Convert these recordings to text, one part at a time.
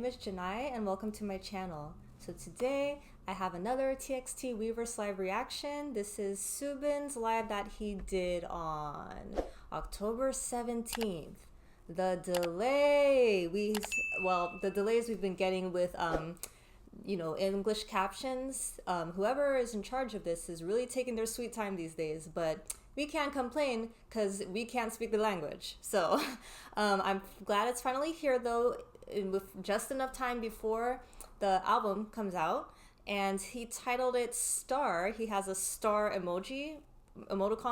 is Janai and welcome to my channel. So today I have another TXT Weverse live reaction. This is Soobin's live that he did on October 17th. The delays we've been getting with English captions. Whoever is in charge of this is really taking their sweet time these days, but we can't complain because we can't speak the language. So I'm glad it's finally here though, with just enough time before the album comes out. And he titled it Star. He has a star emoticon,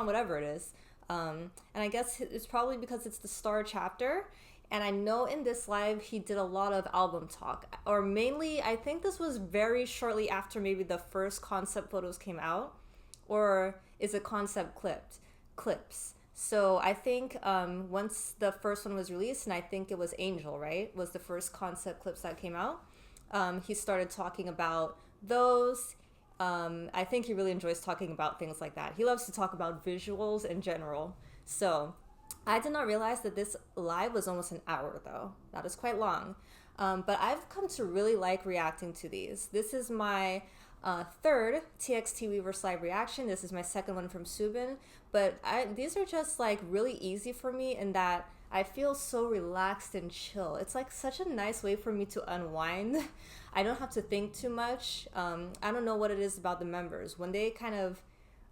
whatever it is. And I guess it's probably because it's the Star chapter. And I know in this live he did a lot of album talk, or mainly I think this was very shortly after maybe the first concept photos came out, or is it concept clips. So I think once the first one was released, and I think it was Angel, right, was the first concept clips that came out, he started talking about those. I think he really enjoys talking about things like that. He loves to talk about visuals in general. So I did not realize that this live was almost an hour though. That is quite long. But I've come to really like reacting to these. This is my third TXT Weverse live reaction. This is my second one from Soobin. But these are just like really easy for me in that I feel so relaxed and chill. It's like such a nice way for me to unwind. I don't have to think too much. I don't know what it is about the members. When they kind of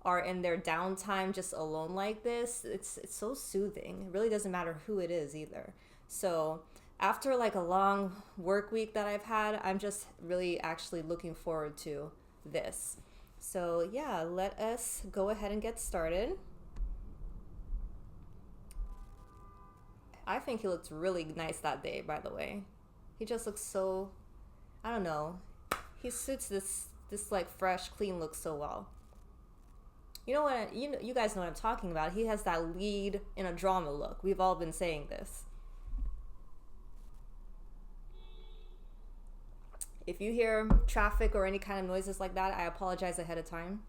are in their downtime just alone like this, it's so soothing. It really doesn't matter who it is either. So after like a long work week that I've had, I'm just really actually looking forward to this. So yeah, let us go ahead and get started. I think he looked really nice that day, by the way. He just looks so, I don't know, he suits this like fresh, clean look so well. You know what? You guys know what I'm talking about. He has that lead in a drama look. We've all been saying this. If you hear traffic or any kind of noises like that, I apologize ahead of time.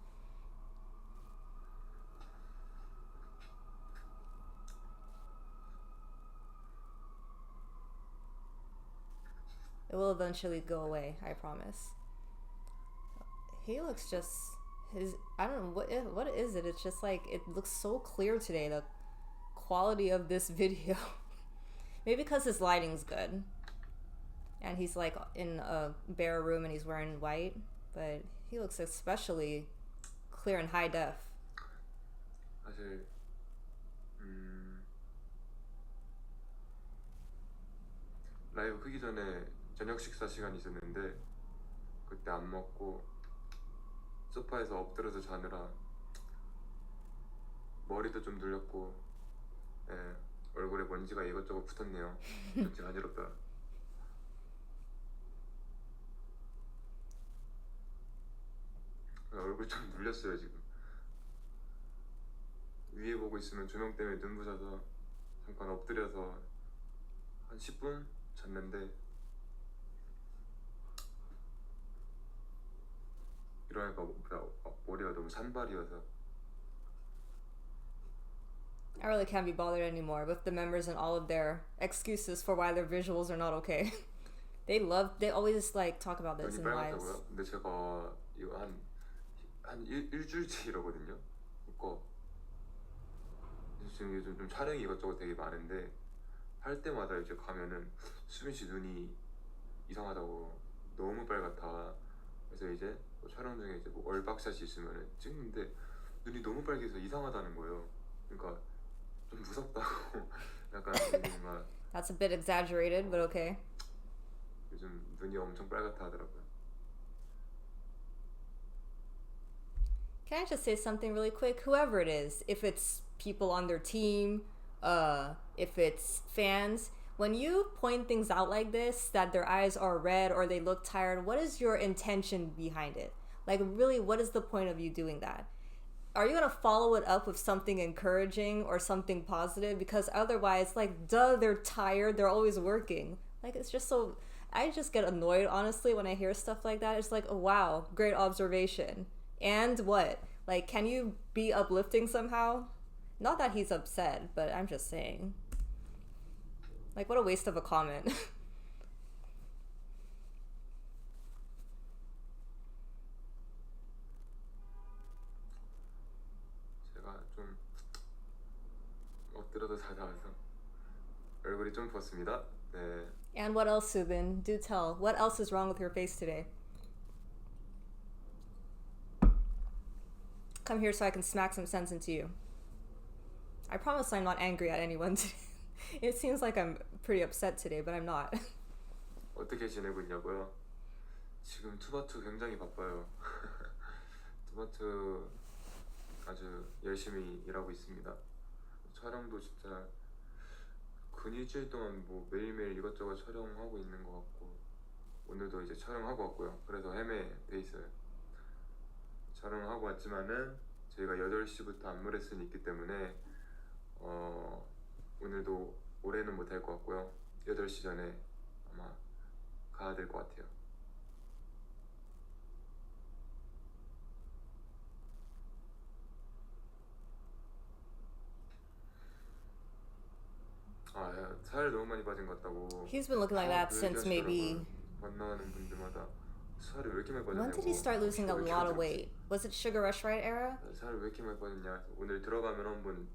It will eventually go away, I promise. He looks just... I don't know, what is it? It's just like, it looks so clear today, the quality of this video. Maybe because his lighting's good. And he's like in a bare room and he's wearing white. But he looks especially clear and high def. 사실 라이브 끄기 전에 저녁 식사 시간이 있었는데 그때 안 먹고 소파에서 엎드려서 자느라 머리도 좀 눌렸고, 얼굴에 먼지가 이것저것 붙었네요. 좀 간지럽다. 얼굴 좀 눌렸어요 지금. 위에 보고 있으면 조명 때문에 눈 부셔서 잠깐 엎드려서 한 10분 잤는데 이러니까 머리가 너무 산발이어서. I really can't be bothered anymore with the members and all of their excuses for why their visuals are not okay. They always like talk about this in lives. 근데 제가 이거 한 일주일째 이러거든요. 그러니까 지금 요즘 좀 촬영이 이것저것 되게 많은데 할 때마다 이제 가면은 수빈 씨 눈이 이상하다고, 너무 빨갛다. 그래서 이제 뭐 촬영 중에 이제 뭐 얼박샷이 있으면 찍는데 눈이 너무 빨개서 이상하다는 거예요. 그러니까 좀 무섭다고. 약간 뭔가 That's a bit exaggerated, but okay. 요즘 눈이 엄청 빨갛다 하더라고요. Can I just say something really quick? Whoever it is, if it's people on their team, if it's fans, when you point things out like this, that their eyes are red or they look tired, what is your intention behind it? Like really, what is the point of you doing that? Are you gonna follow it up with something encouraging or something positive? Because otherwise, like, duh, they're tired, they're always working. Like, it's just so, I just get annoyed, honestly, when I hear stuff like that. It's like, oh, wow, great observation. And what? Like, can you be uplifting somehow? Not that he's upset, but I'm just saying. Like, what a waste of a comment. 들어도 다 나와서 얼굴이 좀 부었습니다. 네. And what else, Soobin? Do tell. What else is wrong with your face today? Come here so I can smack some sense into you. I promise I'm not angry at anyone today. It seems like I'm pretty upset today, but I'm not. 어떻게 지내고 있냐고요? 지금 투바투 굉장히 바빠요. 투바투 아주 열심히 일하고 있습니다. 촬영도 진짜 근 일주일 동안 뭐 매일매일 이것저것 촬영하고 있는 것 같고 오늘도 이제 촬영하고 왔고요. 그래서 헤매돼 있어요. 촬영하고 왔지만은 저희가 8시부터 안무 레슨이 있기 때문에 오늘도 올해는 못할 것 같고요. 8시 전에 아마 가야 될 것 같아요. 살 너무 많이 빠진 것 같다고. He's been looking like that since maybe... 만나는 분들마다 살이 왜 이렇게 많이 빠졌냐고. When did he start losing a lot of weight? Was it Sugar Rush Right era? 살이 왜 이렇게 많이 빠졌냐. 오늘 들어가면 한번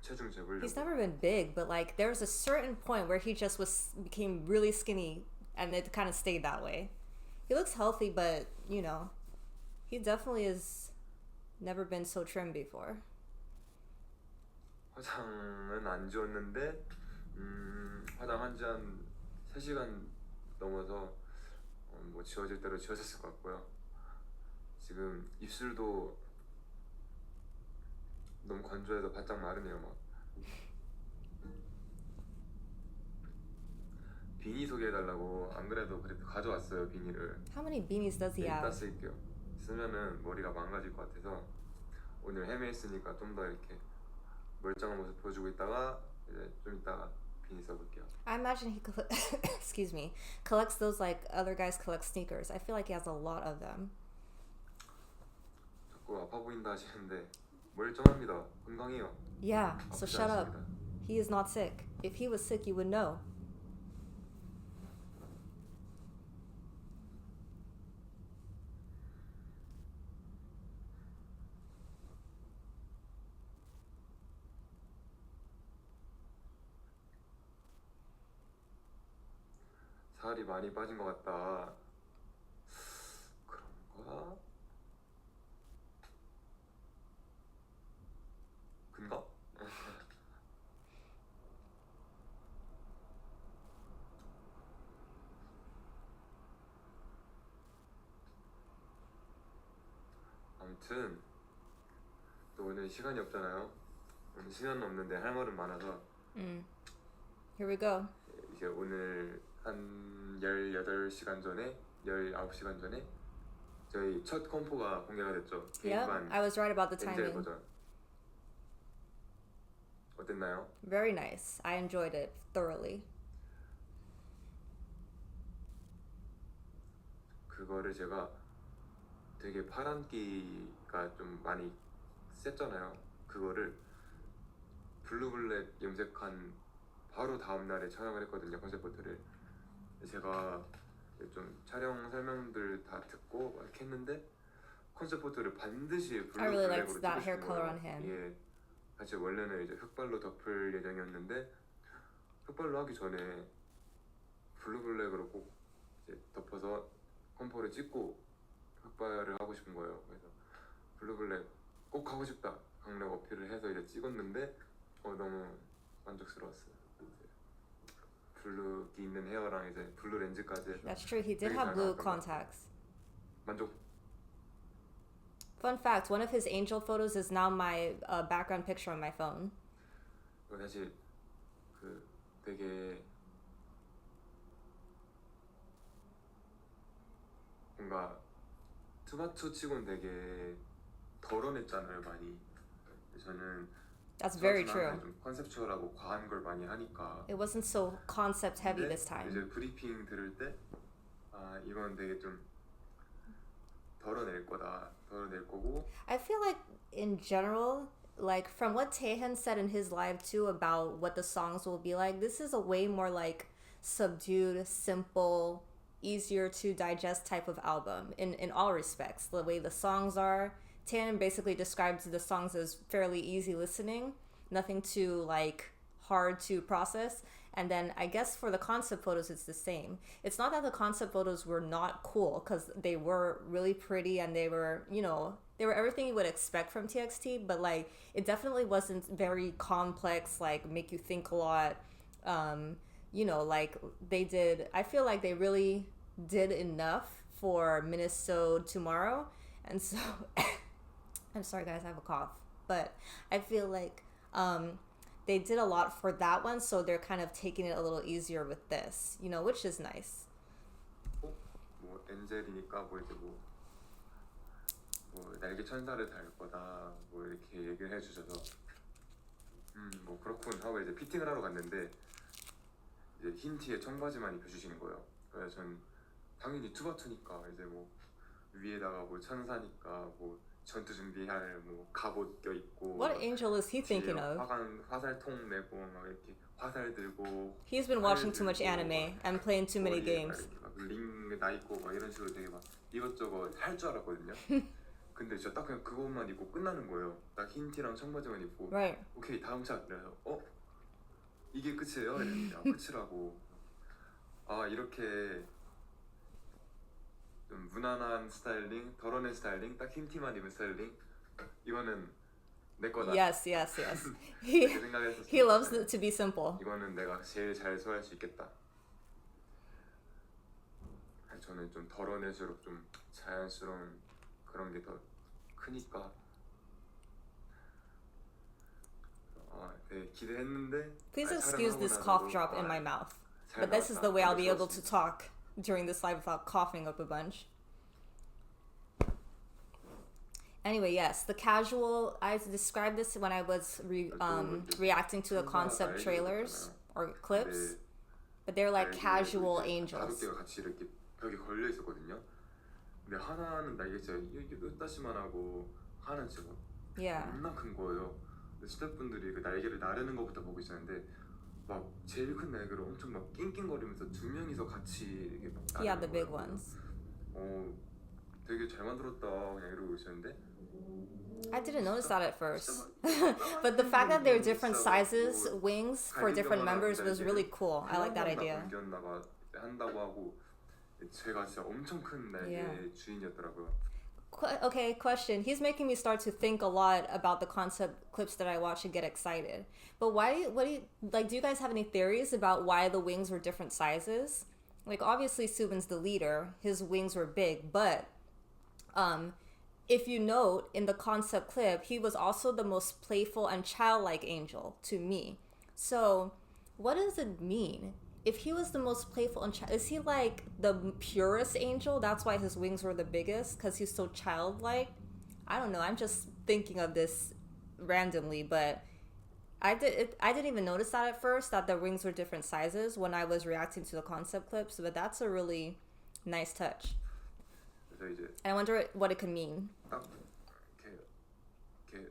체중 재보려고. He's never been big, but like there was a certain point where he just became really skinny and it kind of stayed that way. He looks healthy, but you know, he definitely has never been so trim before. 화장은 안 지웠는데 화장한 지 한 3시간 넘어서 뭐 지워질 대로 지워졌을 것 같고요. 지금 입술도 너무 건조해서 바짝 마르네요. 막 비니 소개해달라고 안 그래도 그래도 가져왔어요. 비니를. How many beanies does he 이따 have? 쓸게요. 쓰면은 머리가 망가질 것 같아서 오늘 헤매했으니까 좀 더 이렇게 멀쩡한 모습 보여주고 있다가 이제 좀 이따가 비니 써볼게요. I imagine he excuse me, collects those like other guys collect sneakers. I feel like he has a lot of them. 자꾸 아파 보인다 하시는데 멀쩡합니다. 건강해요. Yeah, so 아프지 shut up. 않습니다. He is not sick. If he was sick, you would know. 살이 많이 빠진 것 같다. 그런가? 근가? 아무튼 또 오늘 시간이 없잖아요. 오늘 시간은 없는데 할 말은 많아서 Here we go. 이제 오늘 한 18시간 전에 19시간 전에 저희 첫 컴포가 공개가 됐죠. Yeah, 개인반 I was right about the 엔젤 timing. 버전. 어땠나요? Very nice. I enjoyed it thoroughly. 그거를 제가 되게 파란기가 좀 많이 셌잖아요. 그거를 블루블랙 염색한 바로 다음 날에 촬영을 했거든요. 컨셉 포트를. 제가 좀 촬영 설명들 다 듣고 막 이렇게 했는데 컨셉 포트를 반드시 I really 블루블랙으로 liked that hair 찍으신 color 거예요. on him. 예, 사실 원래는 이제 흑발로 덮을 예정이었는데 흑발로 하기 전에 블루블랙으로 꼭 이제 덮어서 컴포를 찍고 흑발을 하고 싶은 거예요. 그래서 블루블랙 꼭 하고 싶다 강력 어필을 해서 이제 찍었는데 너무 만족스러웠어요. 블루기 있는 헤어랑 이제 블루 렌즈까지 해서 That's true. He did 되게 have 잘 blue 나왔던 것 같아요. contacts. 만족. Fun fact, one of his angel photos is now my background picture on my phone. 사실 그 되게 뭔가 투바투 치곤 되게 덜어냈잖아요 많이. 저는 That's very 투바투는 true. 좀 컨셉추얼하고 과한 걸 많이 하니까. It wasn't so concept heavy 근데 this time. 이제 브리핑 들을 때 이건 되게 좀 덜어낼 거고. I feel like in general, like from what Taehan said in his live too about what the songs will be like, this is a way more like subdued, simple, easier to digest type of album in all respects. The way the songs are, Taehan basically describes the songs as fairly easy listening, nothing too like hard to process. And then I guess for the concept photos, it's the same. It's not that the concept photos were not cool, because they were really pretty and they were, you know, they were everything you would expect from TXT, but like it definitely wasn't very complex, like make you think a lot. You know, like they did, I feel like they really did enough for Minnesota tomorrow. And so I'm sorry guys, I have a cough, but I feel like they did a lot for that one, so they're kind of taking it a little easier with this, you know, which is nice. 뭐 엔젤이니까 뭐 이제 뭐 날개 천사를 달 거다 뭐 이렇게 얘기를 해주셔서 뭐 그렇군 하고 이제 피팅을 하러 갔는데 이제 흰 티에 청바지만 입혀주시는 거예요. 그래서 전 당연히 투바투니까 이제 뭐 위에다가 뭐 천사니까 뭐 전투 준비할 뭐 갑옷 껴 입고 What angel is he thinking of? 화살통 메고 막 이렇게 화살 들고 He's been watching too much anime and playing too many games. 링나 있고 막 이런 식으로 되게 막 이것저것 할 줄 알았거든요. 근데 진짜 딱 그냥 그것만 입고 끝나는 거예요. 딱 흰 티랑 청바지만 입고 Right. 오케이 다음 차 그래서 이게 끝이에요? 이랬는데 끝이라고. 아 이렇게 좀 무난한 스타일링, 덜어낸 스타일링, 딱 흰 티만 입은 스타일링 이거는 내 거다. Yes. 이렇게 생각했었어요. He loves to be simple. 이거는 내가 제일 잘 소화할 수 있겠다. 저는 좀 덜어낼수록 좀 자연스러운 그런 게 더 크니까 되게 기대했는데 Please excuse this cough drop in my mouth. But this is the way I'll be able to talk during this live without coughing up a bunch. Anyway, yes, the casual, I described this when I was reacting to the concept trailers or clips, but they're like casual angels. 가볍게가 같이 이렇게 벽에 걸려 있었거든요. 근데 하나는 날개가 이따시만 하고 하나는 지금 겁나 큰 거예요. 스태프분들이 그 날개를 나르는 것부터 보고 있었는데 막 제일 큰 날개를 엄청 막 낑낑거리면서 두 명이서 같이 이렇게 막 Yeah, the big ones. 되게 잘 만들었다 그냥 이러고 있었는데 I didn't notice that at first. But the fact that there are different sizes, wings for different members was really cool. I like that idea. 한다고 하고 제가 진짜 엄청 큰 날개의 주인이었더라고요. Okay, question. He's making me start to think a lot about the concept clips that I watch and get excited. But do you guys have any theories about why the wings were different sizes? Like, obviously Soobin's the leader, his wings were big, but if you note in the concept clip, he was also the most playful and childlike angel to me. So what does it mean? If he was the most playful and is he like the purest angel? That's why his wings were the biggest, because he's so childlike. I don't know. I'm just thinking of this randomly, but I didn't even notice that at first, that the wings were different sizes when I was reacting to the concept clips. But that's a really nice touch. And I wonder what it could mean. 이렇게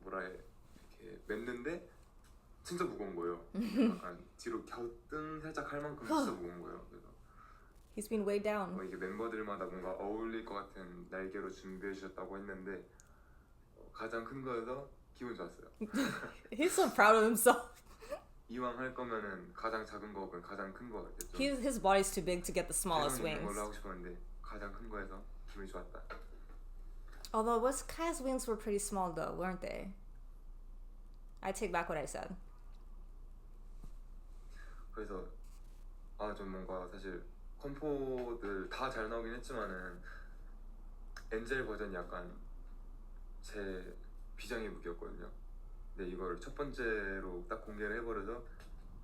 뭐라 해? 이렇게 맸는데 진짜 무거운 거예요. 약간 뒤로 갸우뚱 살짝 할 만큼 진짜 무거운 거예요. 그래서 He's been weighed down. 이게 멤버들마다 뭔가 어울릴 것 같은 날개로 준비해 주셨다고 했는데 가장 큰 거여서 기분 좋았어요. He's so proud of himself. 이왕 할 거면은 가장 작은 거건 가장 큰 거 같겠죠. His body's too big to get the smallest wings. 걸로 하고 싶었는데 가장 큰 거에서 기분이 좋았다. Although Kai's wings were pretty small though, weren't they? I take back what I said. 그래서 좀 뭔가 사실 컴포들 다 잘 나오긴 했지만은 엔젤 버전이 약간 제 비장의 무기였거든요. 근데 이걸 첫 번째로 딱 공개를 해버려서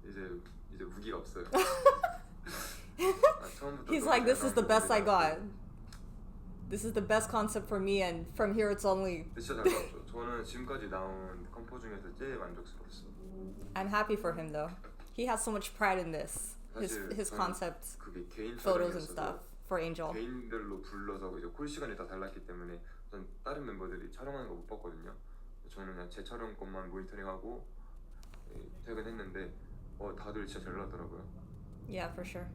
이제 무기가 없어요. He's like, this is the best I got. This is the best concept for me, and from here it's only. 진짜 잘 나왔죠. 저는 지금까지 나온 컴포 중에서 제일 만족스러웠어요. I'm happy for him though. He has so much pride in this. His concept photos and stuff for Angel. 개인별로 불러서 이제 콜 시간이 다 달랐기 때문에 전 다른 멤버들이 촬영하는 거 못 봤거든요. 저는 그냥 제 촬영 것만 모니터링하고 퇴근했는데 다들 진짜 잘 나왔더라고요. Yeah, for sure.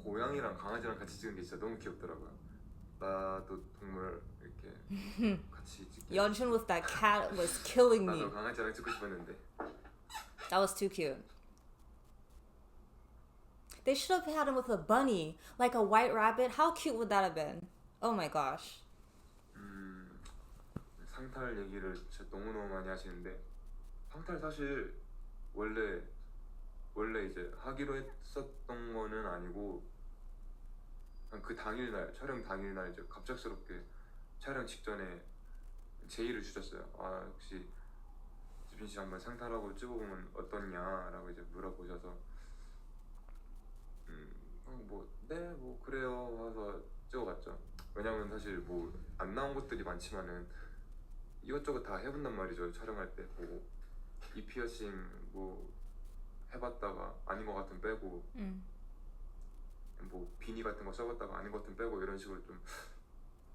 고양이랑 강아지랑 같이 찍은 게 진짜 너무 귀엽더라고요. 나 나도 동물 이렇게 같이 찍게. Yeonjun with that cat was killing me. 나도 강아지랑 찍고 싶었는데. That was too cute. They should have had him with a bunny, like a white rabbit. How cute would that have been? Oh my gosh. 상탈 얘기를 진짜 너무너무 많이 하시는데 상탈 사실 원래 이제 하기로 했었던 거는 아니고 그냥 그 당일날 촬영 당일날 이제 갑작스럽게 촬영 직전에 제의를 주셨어요. 아 혹시 수빈 씨 한번 상탈하고 찍어보면 어떻냐라고 이제 물어보셔서 뭐 그래요 해서 찍어봤죠. 왜냐면 사실 뭐 안 나온 것들이 많지만은 이것저것 다 해본단 말이죠. 촬영할 때 뭐 이 피어싱 뭐 해봤다가 아닌 것 같으면 빼고 뭐 비니 같은 거 써봤다가 아닌 것 같으면 빼고 이런 식으로 좀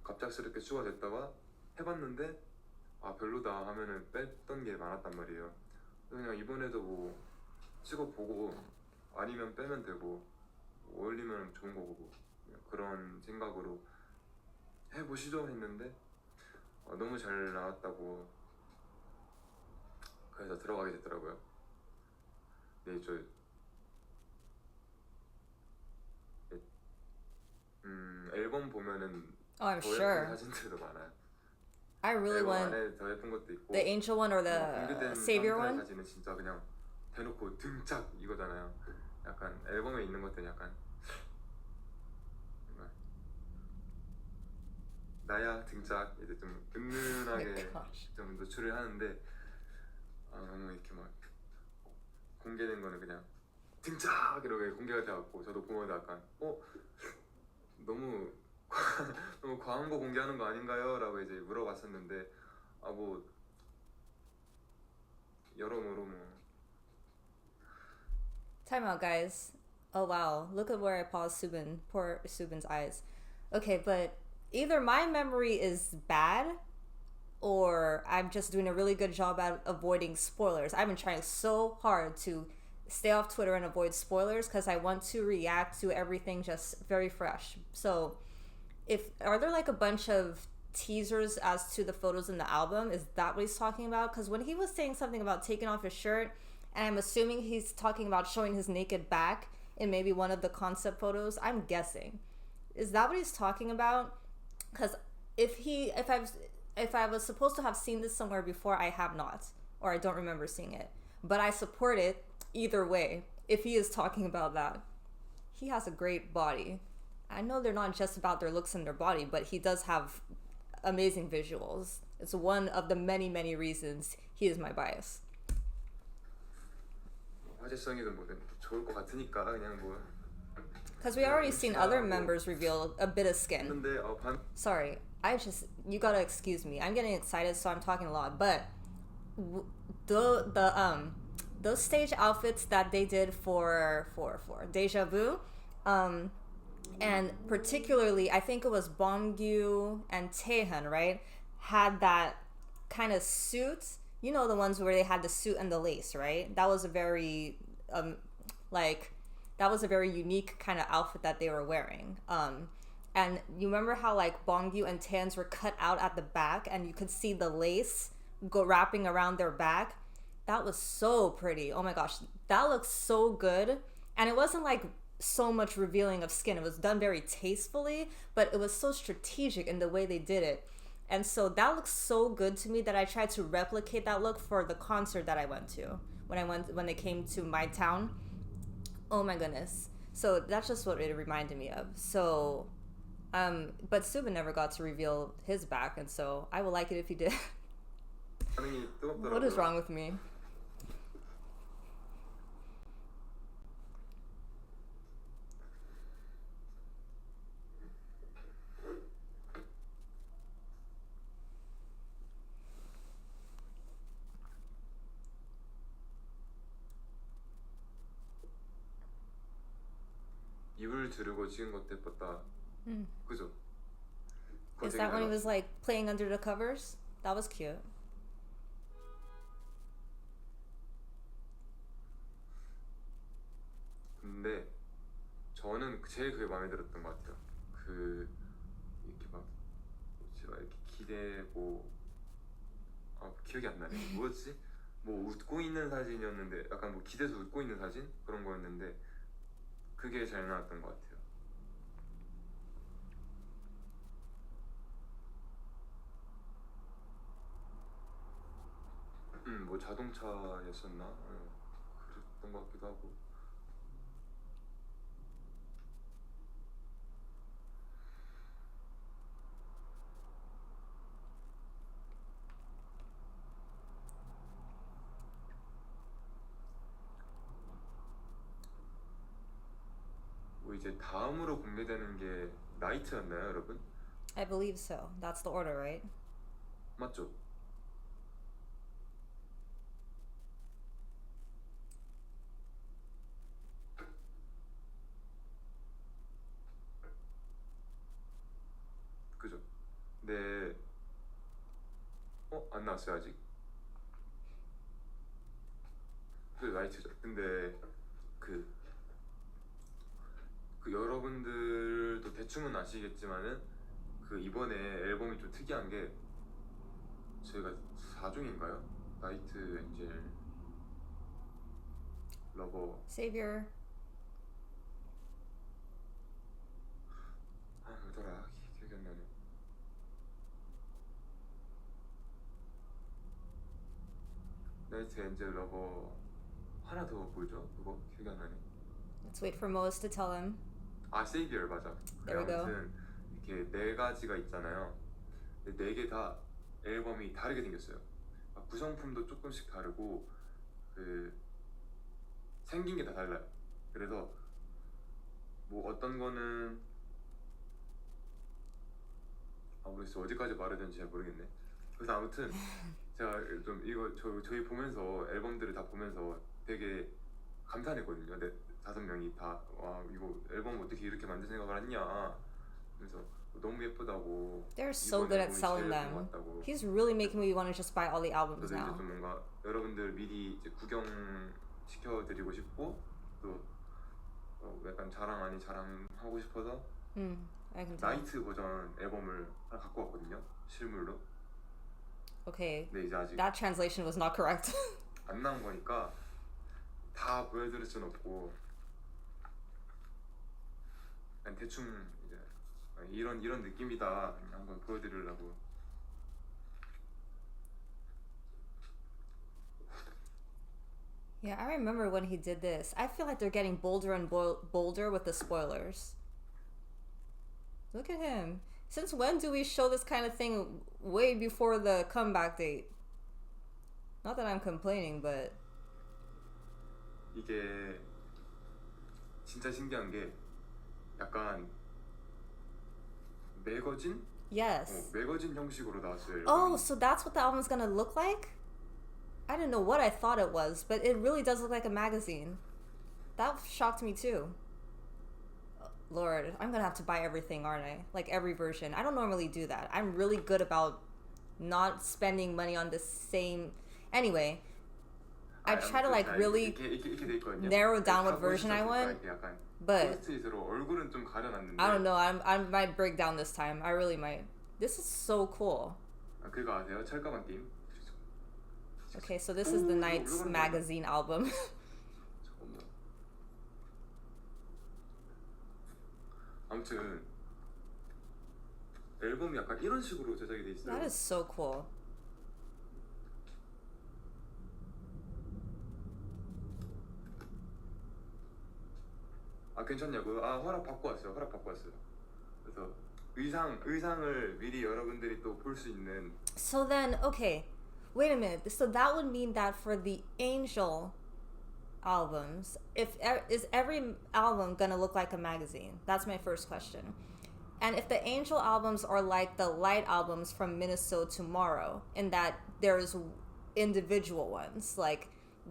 갑작스럽게 추가됐다가 해봤는데 아 별로다 하면은 뺐던 게 많았단 말이에요. 그냥 이번에도 뭐 찍어보고 아니면 빼면 되고 어울리면 좋은 거고 뭐 그런 생각으로 해보시죠 했는데 너무 잘 나왔다고 그래서 들어가게 됐더라고요. 네, 앨범 보면은 Oh, I'm 더 sure. 예쁜 사진들도 많아요. I really 앨범 want 안에 더 예쁜 것도 있고 the angel one or the 공개된 savior 상탈 one. 사진은 진짜 그냥 대놓고 등짝 이거잖아요. 약간 앨범에 있는 것들은 약간 정말 나야 등짝 이제 좀 은은하게 좀 노출을 하는데 너무 이렇게 막 공개된 거는 그냥 등짝 이렇게 공개가 돼갖고 저도 보면서 약간 너무 너무 과한 거 공개하는 거 아닌가요? 라고 이제 물어봤었는데 뭐 여러모로 뭐 Time out, guys. Oh wow, look at where I paused Soobin. Poor Soobin's eyes. Okay, but either my memory is bad or I'm just doing a really good job at avoiding spoilers. I've been trying so hard to stay off Twitter and avoid spoilers because I want to react to everything just very fresh. So are there like a bunch of teasers as to the photos in the album? Is that what he's talking about? Because when he was saying something about taking off his shirt, and I'm assuming he's talking about showing his naked back in maybe one of the concept photos, I'm guessing. Is that what he's talking about? Because if I was supposed to have seen this somewhere before, I have not, or I don't remember seeing it. But I support it either way if he is talking about that. He has a great body. I know they're not just about their looks and their body, but he does have amazing visuals. It's one of the many, many reasons he is my bias. 화제성이든 뭐든 좋을 것 같으니까 그냥 뭐. Because we already seen other members reveal a bit of skin. 근데 Sorry, you gotta excuse me. I'm getting excited, so I'm talking a lot. But those stage outfits that they did for Deja Vu, and particularly I think it was Bongyu and Taehan, right, had that kind of suit. You know, the ones where they had the suit and the lace, right? That was a very unique kind of outfit that they were wearing. And you remember how like Bongyu and Taehan's were cut out at the back and you could see the lace wrapping around their back? That was so pretty. Oh my gosh, that looks so good. And it wasn't like so much revealing of skin. It was done very tastefully, but it was so strategic in the way they did it. And so that looks so good to me that I tried to replicate that look for the concert that I went to when they came to my town. Oh my goodness. So that's just what it reminded me of. So but Soobin never got to reveal his back, and so I would like it if he did. What is wrong with me? 입을 두르고 찍은 것도 예뻤다. 그죠? Is that when he was like playing under the covers? That was cute. 근데 저는 제일 그게 마음에 들었던 것 같아요. 그 이렇게 막 있고 기억이 안 나네. 뭐였지? 뭐 웃고 있는 사진이었는데 약간 뭐 기대서 웃고 있는 사진? 그런 거였는데 그게 잘 나왔던 것 같아요. 뭐 자동차였었나? 그랬던 것 같기도 하고. 뭐 이제 다음으로 공개되는 게 나이트였나요, 여러분? I believe so. That's the order, right? 맞죠? 그죠? 네. 안 나왔어요 아직? 그 나이트죠. 근데 그 여러분들도 대충은 아시겠지만은 그 이번에 앨범이 좀 특이한 게 저희가 4중인가요? 나이트, 엔젤, 러버, Savior. 뭐더라? 기억이 안 나네. 나이트, 엔젤, 러버 하나 더 뭐죠? 그거 기억이 안 나네. Let's wait for Moes to tell him. 세이비얼 맞아. There we go. 아무튼 이렇게 네 가지가 있잖아요. 네 개 다 앨범이 다르게 생겼어요. 구성품도 조금씩 다르고 그 생긴 게 다 달라요. 그래서 뭐 어떤 거는 모르겠어. 어디까지 말해야 되는지 잘 모르겠네. 그래서 아무튼 제가 좀 이거 저희 보면서 앨범들을 다 보면서 되게 감탄했거든요. 네, 5명이 다 와 이거 앨범 어떻게 이렇게 만들 생각을 했냐. 그래서 너무 예쁘다고. They're so good at selling them. He's really making me want to just buy all the albums 저도 now. 이제 좀 뭔가 여러분들 미리 이제 구경 시켜드리고 싶고 또 약간 자랑 아닌 자랑하고 싶어서 I can tell. 나이트 버전 앨범을 하나 갖고 왔거든요. 실물로. Okay. 근데 이제 아직 That translation was not correct. 안 나온 거니까 다 보여드릴 순 없고 그냥 대충 이제 이런 느낌이다 한번 보여드리려고. Yeah, I remember when he did this. I feel like they're getting bolder and bolder with the spoilers. Look at him. Since when do we show this kind of thing way before the comeback date? Not that I'm complaining, but 이게 진짜 신기한 게 약간 매거진? yes. 매거진 형식으로 나왔어요. Oh, so that's what the album's gonna look like? I didn't know what I thought it was, but it really does look like a magazine. That shocked me too. Lord, I'm gonna have to buy everything, aren't I? Like every version. I don't normally do that. I'm really good about not spending money on the same. Anyway, I try to like really narrow down what version I want. But 얼굴은 좀 가려놨는데. I don't know. I might break down this time. I really might. This is so cool. 그거 아세요? 철가방 게임. Okay, so this is the Night's magazine album. 아무튼 앨범이 약간 이런 식으로 제작이 돼 있어요. That is so cool. 괜찮냐고요? 허락 받고 왔어요. 그래서 의상을 미리 여러분들이 또 볼 수 있는. So then, okay, wait a minute. So that would mean that for the Angel albums, is every album gonna look like a magazine? That's my first question. And if the Angel albums are like the Light albums from Minnesota Tomorrow, in that there's individual ones, like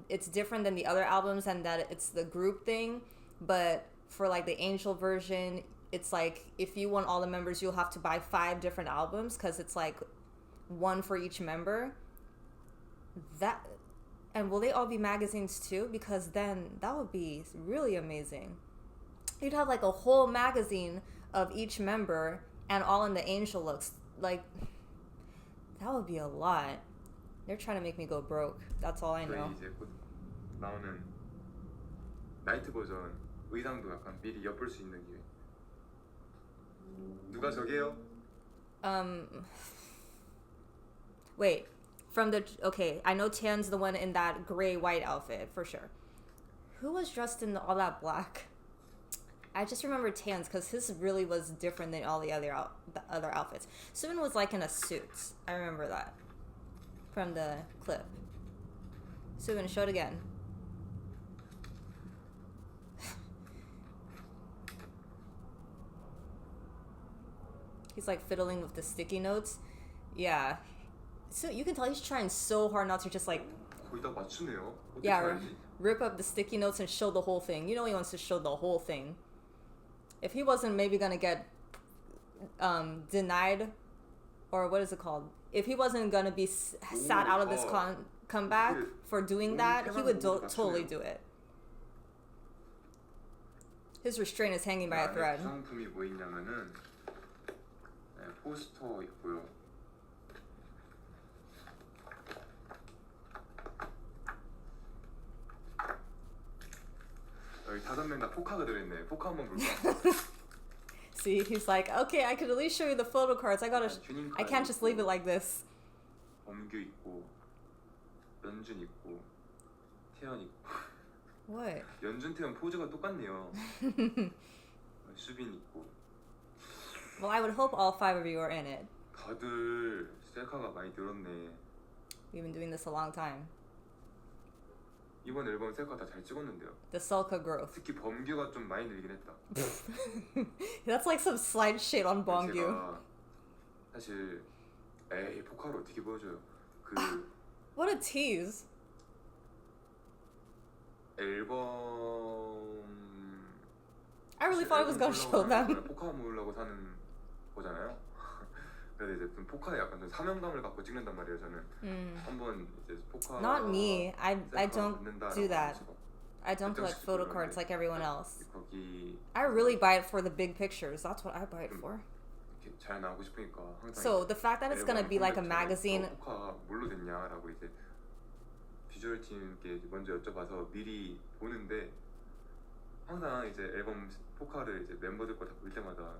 it's different than the other albums and that it's the group thing, but for like the Angel version, it's like if you want all the members, you'll have to buy 5 different albums because it's like one for each member. And will they all be magazines too? Because then that would be really amazing. You'd have like a whole magazine of each member and all in the Angel looks. Like, That would be a lot. They're trying to make me go broke. That's all I know. 이제 곧 나오는 나이트 버전 의상도 약간 미리 엿볼 수 있는 기회. 누가 저게요? Wait. Okay, I know Tian's the one in that gray white outfit for sure. Who was dressed in all that black? I just remember Tian's because his really was different than all the other outfits. Soobin was like in a suit. I remember that from the clip. Soobin, show it again. He's like fiddling with the sticky notes. Yeah. So you can tell he's trying so hard not to just like 거의 다 맞추네요. 어떻게 yeah, 알지? rip up the sticky notes and show the whole thing. You know he wants to show the whole thing. If he wasn't maybe gonna get denied, or what is it called? If he wasn't gonna be sat out of this comeback for doing that, he would totally do it. His restraint is hanging by a thread. 구성품이 뭐 있냐면은 포스터 있고요. 여기 5명 다 포카가 들어있네. 포카 한번 볼까? See, he's like, okay, I could at least show you the photo cards. I can't just leave it like this. 범규 있고, 연준 있고, 태연 있고. What? 연준 태연 포즈가 똑같네요. 수빈 있고. Well, I would hope all 5 of you are in it. 다들 셀카가 많이 늘었네. We've been doing this a long time. 이번 앨범 셀카 다 잘 찍었는데요. The Sulka growth. 특히 범규가 좀 많이 늘긴 했다. That's like some slight shade on Bongyu. 제가 사실 포카를 어떻게 보여줘요? What a tease. 앨범 I really thought it was gonna show them. 포카 모으려고 사는 거잖아요. 그래서 이제 좀 포카에 약간 좀 사명감을 갖고 찍는단 말이에요. 저는 한번 이제 포카 Not me. I don't do that. 하시고. I don't collect photo cards like everyone else. 거기 I really buy it for the big pictures. That's what I buy it for. 이렇게 잘 나오고 싶으니까 항상. So the fact that it's gonna be like a magazine. 포카 뭘로 됐냐라고 이제 비주얼 팀께 먼저 여쭤봐서 미리 보는데 항상 이제 앨범 포카를 이제 멤버들 거 다 볼 때마다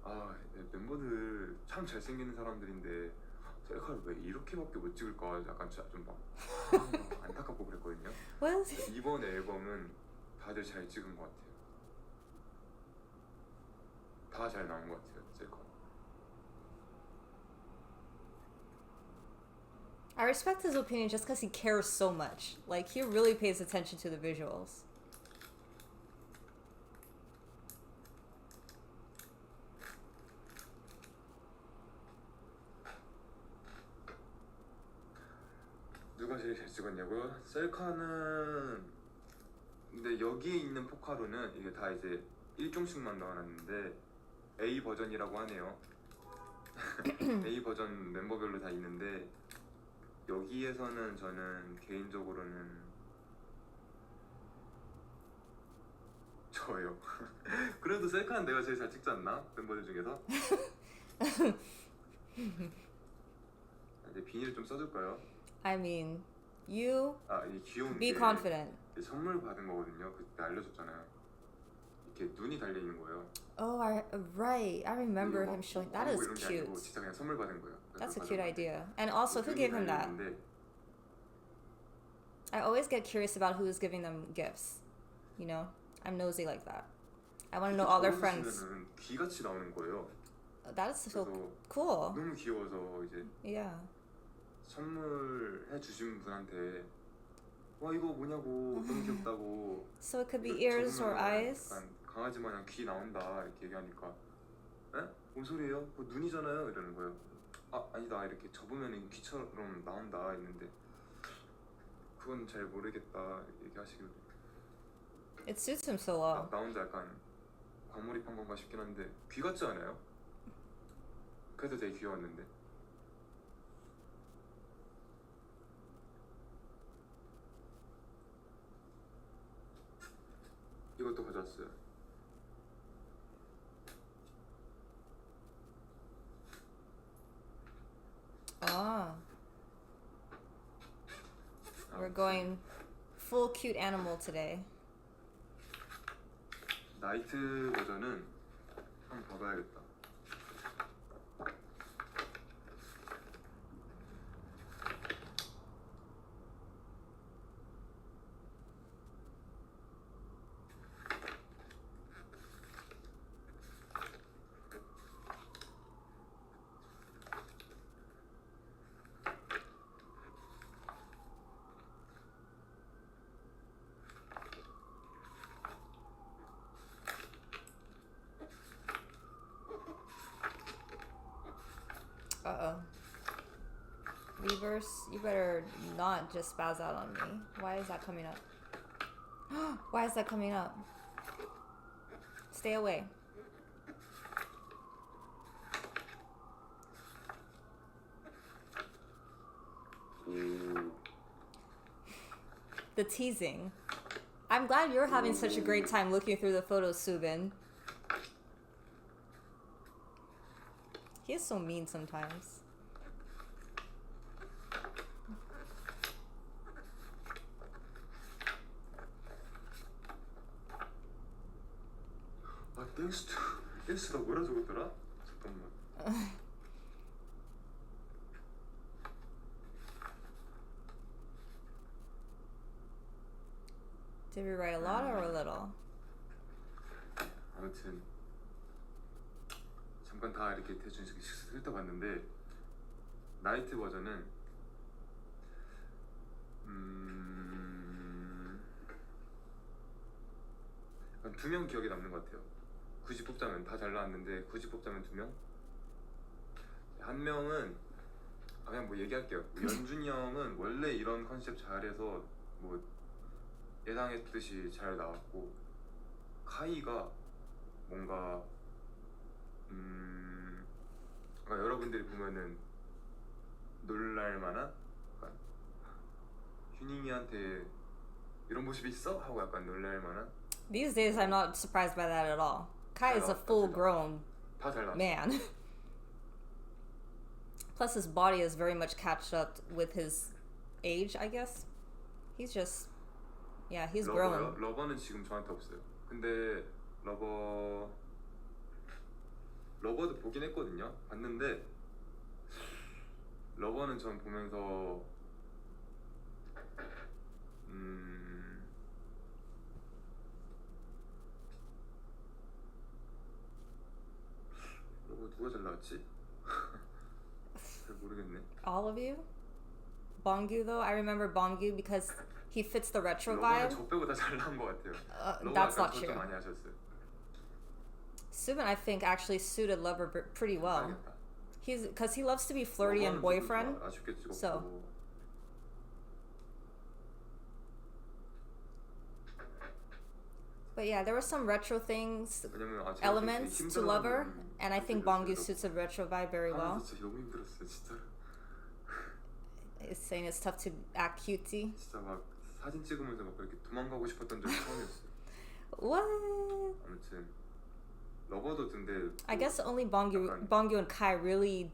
아 멤버들 참 잘생기는 사람들인데 셀카를 왜 이렇게밖에 못 찍을까 약간 좀 막 안타깝고 그랬거든요. 이번 앨범은 다들 잘 찍은 것 같아요. 다 잘 나온 것 같아요 셀카. I respect his opinion just because he cares so much. Like he really pays attention to the visuals. 누가 제일 잘 찍었냐고요? 셀카는 근데 여기에 있는 포카로는 이게 다 이제 1종씩만 넣어놨는데 A 버전이라고 하네요. A 버전 멤버별로 다 있는데 여기에서는 저는 개인적으로는 저요. 그래도 셀카는 내가 제일 잘 찍지 않나? 멤버들 중에서? 이제 비닐 좀 써줄까요? I mean, you 이 귀여운 be 게 confident. 선물 받은 거거든요. 그때 알려줬잖아요. 이렇게 눈이 달려 있는 거예요. Oh, right. I remember him showing. That is cute. 진짜 그냥 선물 받은 거예요. That's a cute idea. And also, who gave him that? I always get curious about who is giving them gifts. You know, I'm nosy like that. I want to know all their friends. 귀같이 나오는 거예요. That is so cool. 너무 귀여워서 이제. Yeah. 선물해 주신 분한테 와 이거 뭐냐고 너무 귀엽다고. So it could be ears or eyes. 강아지 마냥 귀 나온다 이렇게 얘기하니까 에? 뭔 소리예요? 그거 눈이잖아요 이러는 거예요. 아니다 이렇게 접으면 귀처럼 나온다 했는데 그건 잘 모르겠다 얘기하시길래 It suits him so well. 나 혼자 약간 과몰입한 건가 싶긴 한데 귀 같지 않아요? 그래서 되게 귀여웠는데 이것도 가져왔어요. We're going full cute animal today. 나이트 버전은 한번 봐봐야겠다. Uh-oh. Weverse, you better not just spaz out on me. Why is that coming up? Why is that coming up? Stay away. The teasing. I'm glad you're having such a great time looking through the photos, Soobin. He is so mean sometimes. 아, 땡스가 뭐라 적었더라? 잠깐만. Did we write a lot or a little? 아무튼 잠깐 다 이렇게 대충 훑어봤는데 나이트 버전은 한 2명 기억에 남는 것 같아요. 굳이 뽑자면 다 잘 나왔는데 굳이 뽑자면 2명? 한 명은 그냥 뭐 얘기할게요. 연준이 형은 원래 이런 컨셉 잘해서 뭐 예상했듯이 잘 나왔고 카이가 뭔가 그러니까 여러분들이 보면은 놀랄만한 약간 휴닝이한테 이런 모습이 있어? 하고 약간 놀랄만한. These days I'm not surprised by that at all. Kai is a full-grown man. Plus his body is very much catched up with his age, I guess. He's just, yeah, he's grown. 러버는 지금 저한테 없어요. 근데 러버도 보긴 했거든요. 봤는데 러버는 전 보면서 러버 누가 잘 나왔지? 잘 모르겠네. All of you? Bongyu though? I remember Bongyu because he fits the retro 러버는 vibe. 저 빼고 다 잘 나온 것 같아요. That's not true. 많이 하셨어요. Soobin, I think, actually suited Lover pretty well. He's because he loves to be flirty and boyfriend. So. But yeah, there were some retro things, elements to Lover, and I think Bongyu suits a retro vibe very well. He's saying it's tough to act cutesy. 진짜 막 사진 찍으면서 막 그렇게 도망가고 싶었던 적이 처음이었어요. What? 아무튼 러버도 근데 I guess only Bongyu and Kai really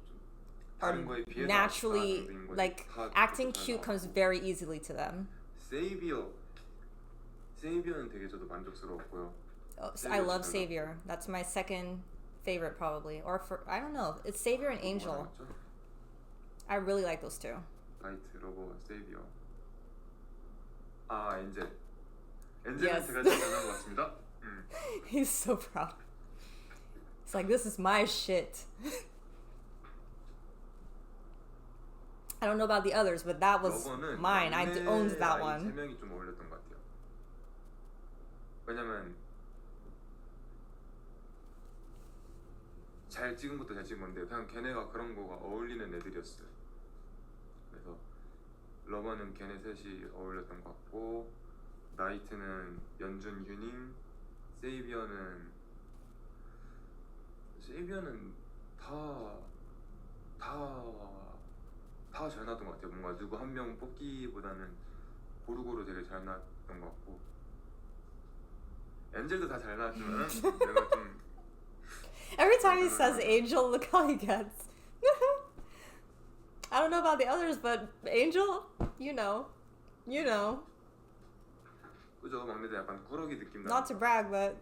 are naturally like acting cute comes very easily to them. 세이비어는 되게 저도 만족스러웠고요. I love Savior. That's my second favorite probably, or for I don't know. It's Savior and Angel. I really like those two. 나이트, 러버, 세이비어. 아 엔젤. 엔젤은 Yes. 제가 제일 잘한 것 같습니다. He's so proud. It's like this is my shit. I don't know about the others, but that was mine. I owned that one. 세 명이 좀 어울렸던 것 같아요. 왜냐면 잘 찍은 것도 잘 찍은 건데 그냥 걔네가 그런 거가 어울리는 애들이었어요. 그래서 러버는 걔네 셋이 어울렸던 것 같고 나이트는 연준, 유닝, 세이비어는 다 잘 나왔던 것 같아요. 뭔가 누구 한 명 뽑기보다는 고루고루 되게 잘 나왔던 것 같고 엔젤도 다 잘 나왔지만 내가 좀 Every time he says Angel, look how he gets. I don't know about the others, but Angel, you know. You know, 그죠? 막내들 약간 꾸러기 느낌 나. not to brag, but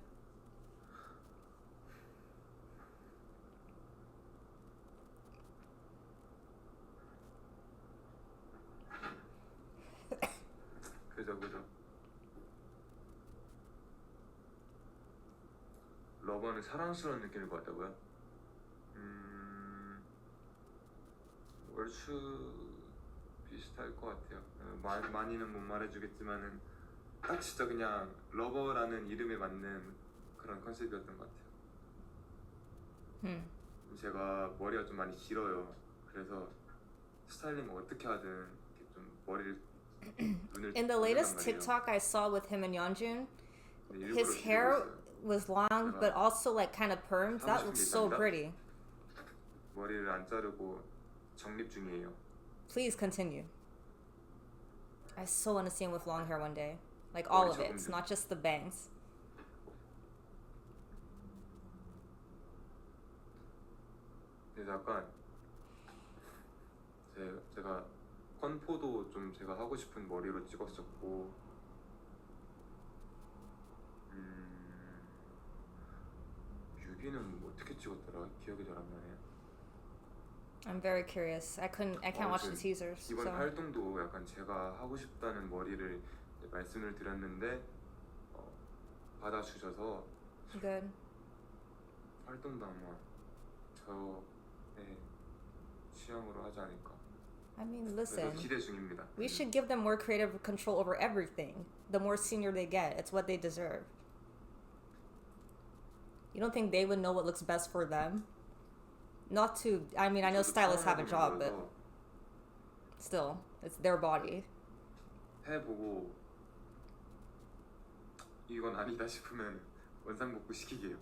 그죠. 러버는 사랑스러운 느낌일 것 같다고요? 얼추 비슷할 것 같아요. 많이는 못 말해주겠지만은 딱 진짜 그냥 러버라는 이름에 맞는 그런 컨셉이었던 것 같아요. 제가 머리가 좀 많이 길어요. 그래서 스타일링을 어떻게 하든 이렇게 좀 머리를 눈을 in the latest 말이에요. TikTok I saw with him and Yeonjun, 근데 his 일부러 hair 길고 있어요. was long but also like kind of permed. 하고 That 싶은 looks 게 so 있답니다. pretty. 머리를 안 자르고 정립 중이에요. Please continue. I so want to see him with long hair one day. Like all of it. It's not just the bangs. 그래서 약간 제가 컨포도 좀 제가 하고 싶은 머리로 찍었었고 뮤비는 뭐 어떻게 찍었더라? 기억이 잘 안 나네요. I'm very curious. I can't watch the teasers. 이번 So. 활동도 약간 제가 하고 싶다는 머리를 말씀을 드렸는데 받아주셔서 Good. 활동도 아마 저의 취향으로 하지 않을까. I mean, 그래서 listen. 기대 중입니다. We should give them more creative control over everything. The more senior they get, it's what they deserve. You don't think they would know what looks best for them? Not to, I mean, I know stylists have a job, but still, it's their body. 해보고 이건 아니다 싶으면 원상복구 시키게요.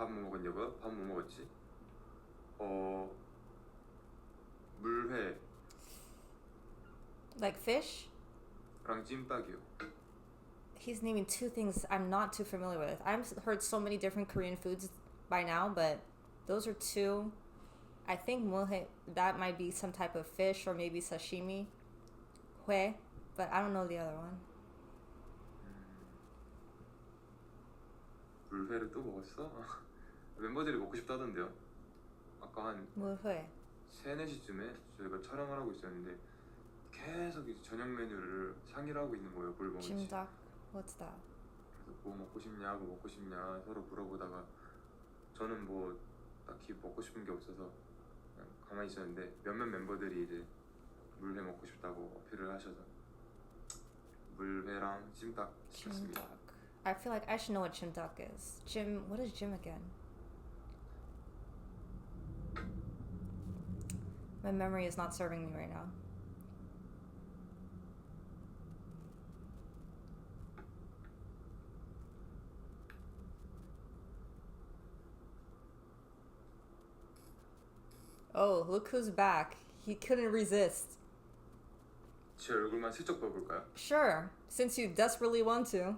밥 뭐 먹었냐고요? 밥 뭐 먹었지? 물회랑 Like fish? 찜닭이요. He's naming two things I'm not too familiar with. I've heard so many different Korean foods by now, but those are two. I think mulhe, that might be some type of fish or maybe sashimi. Hue, but I don't know the other one. 물회를 또 먹었어? 멤버들이 먹고 싶다던데요. 아까 한 물회. 3, 4시쯤에 저희가 촬영을 하고 있었는데 계속 이제 저녁 메뉴를 상의를 하고 있는 거예요. 뭘 먹을지. Jimdak. What's that? 그래서 뭐 먹고 싶냐 서로 물어보다가 저는 뭐 딱히 먹고 싶은 게 없어서 그냥 가만히 있었는데 몇몇 멤버들이 이제 물회 먹고 싶다고 어필을 하셔서 물회랑 찜닭 시켰습니다. Jimdak. I feel like I should know what Jimdak is. What is Jim again? My memory is not serving me right now. Oh, look who's back. He couldn't resist. 제 얼굴만 슬쩍 봐볼까요? Sure, since you desperately want to.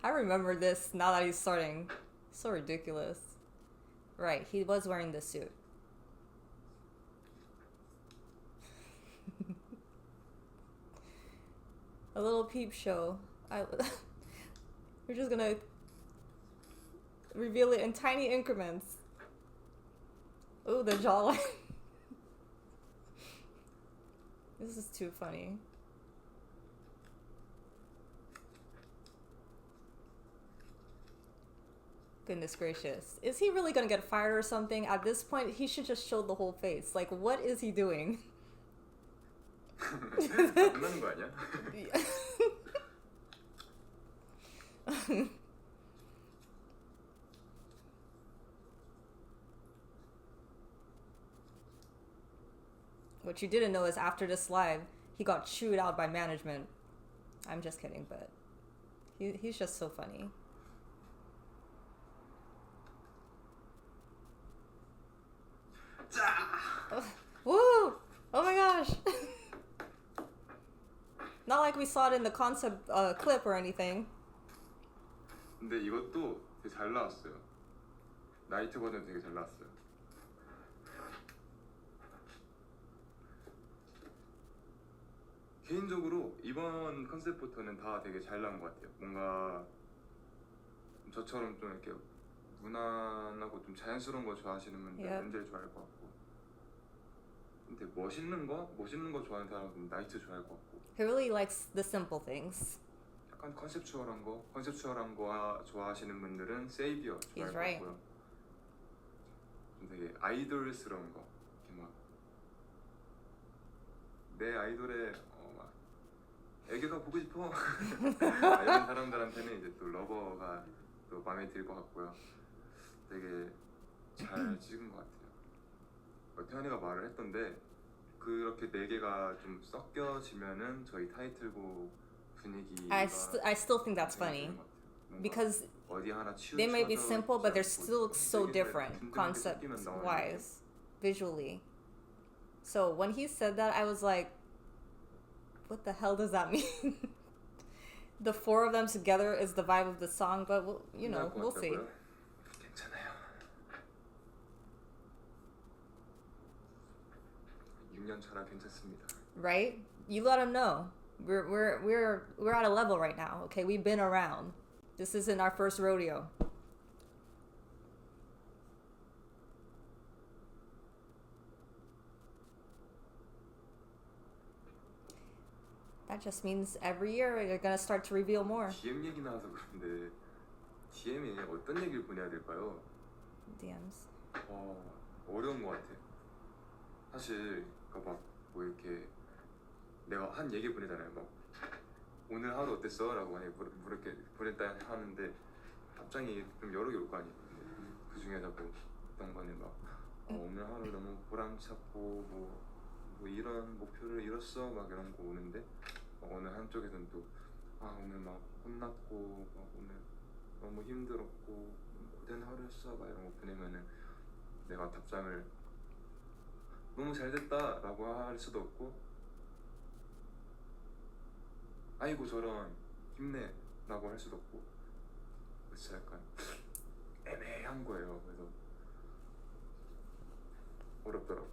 I remember this now that he's starting. So ridiculous. Right, he was wearing the suit. A little peep show. We're just gonna reveal it in tiny increments. Ooh, the jawline. This is too funny. Goodness gracious. Is he really gonna get fired or something? At this point, he should just show the whole face. Like, what is he doing? 장난하는 거 아니야? What you didn't know is after this live, he got chewed out by management. I'm just kidding, but he's just so funny. Oh, woo! Oh my gosh! Not like we saw it in the concept clip or anything. 근데 이것도 되게 잘 나왔어요. 나이트 버전 되게 잘 나왔어요. 개인적으로 이번 컨셉부터는 다 되게 잘 나온 것 같아요. 뭔가 저처럼 좀 이렇게 무난하고 좀 자연스러운 거 좋아하시는 분들 렌즈를 좋아할 것 같고, 근데 멋있는 거 좋아하는 사람은 나이트 좋아할 것 같고. He really likes the simple things. 약간 컨셉추얼한 거 좋아하시는 분들은 세이비어 좋아할 것 right. 같고요. 좀 되게 아이돌스러운 거, 이렇게 막 내 아이돌의 막 애교가 보고 싶어 이런 사람들한테는 이제 또 러버가 또 마음에 들 것 같고요. 되게 잘 찍은 것 같아요. 태연이가 말을 했던데 그렇게 네 개가 좀 섞여지면은 저희 타이틀곡 분위기가 I still think that's funny because they may be simple, but they're still so different concept-wise, visually. So when he said that, I was like, what the hell does that mean? The four of them together is the vibe of the song, but we'll see. 괜찮아요. 6년 차라 괜찮습니다. Right? You let them know. We're at a level right now. Okay, we've been around. This isn't our first rodeo. That just means every year you're gonna start to reveal more. DM 얘기 나와서 그런데 DM에 어떤 얘기를 보내야 될까요? DMs. 어려운 것 같아. 사실 막 뭐 이렇게 내가 한 얘기 보내잖아요. 막 오늘 하루 어땠어? 라고 만약에 이렇게 보냈다 하는데 답장이 좀 여러 개 올 거 아니에요. 그 중에서 뭐 어떤 거는 막 오늘 하루 너무 보람찼고 뭐 이런 목표를 이뤘어 막 이런 거 오는데 어느 한쪽에서는 또 오늘 막 혼났고 막 오늘 너무 힘들었고 고된 하루였어 막 이런 거 보내면은 내가 답장을 너무 잘 됐다 라고 할 수도 없고 아이고 저런 힘내 라고 할 수도 없고 그래서 약간 애매한 거예요. 그래서 어렵더라고.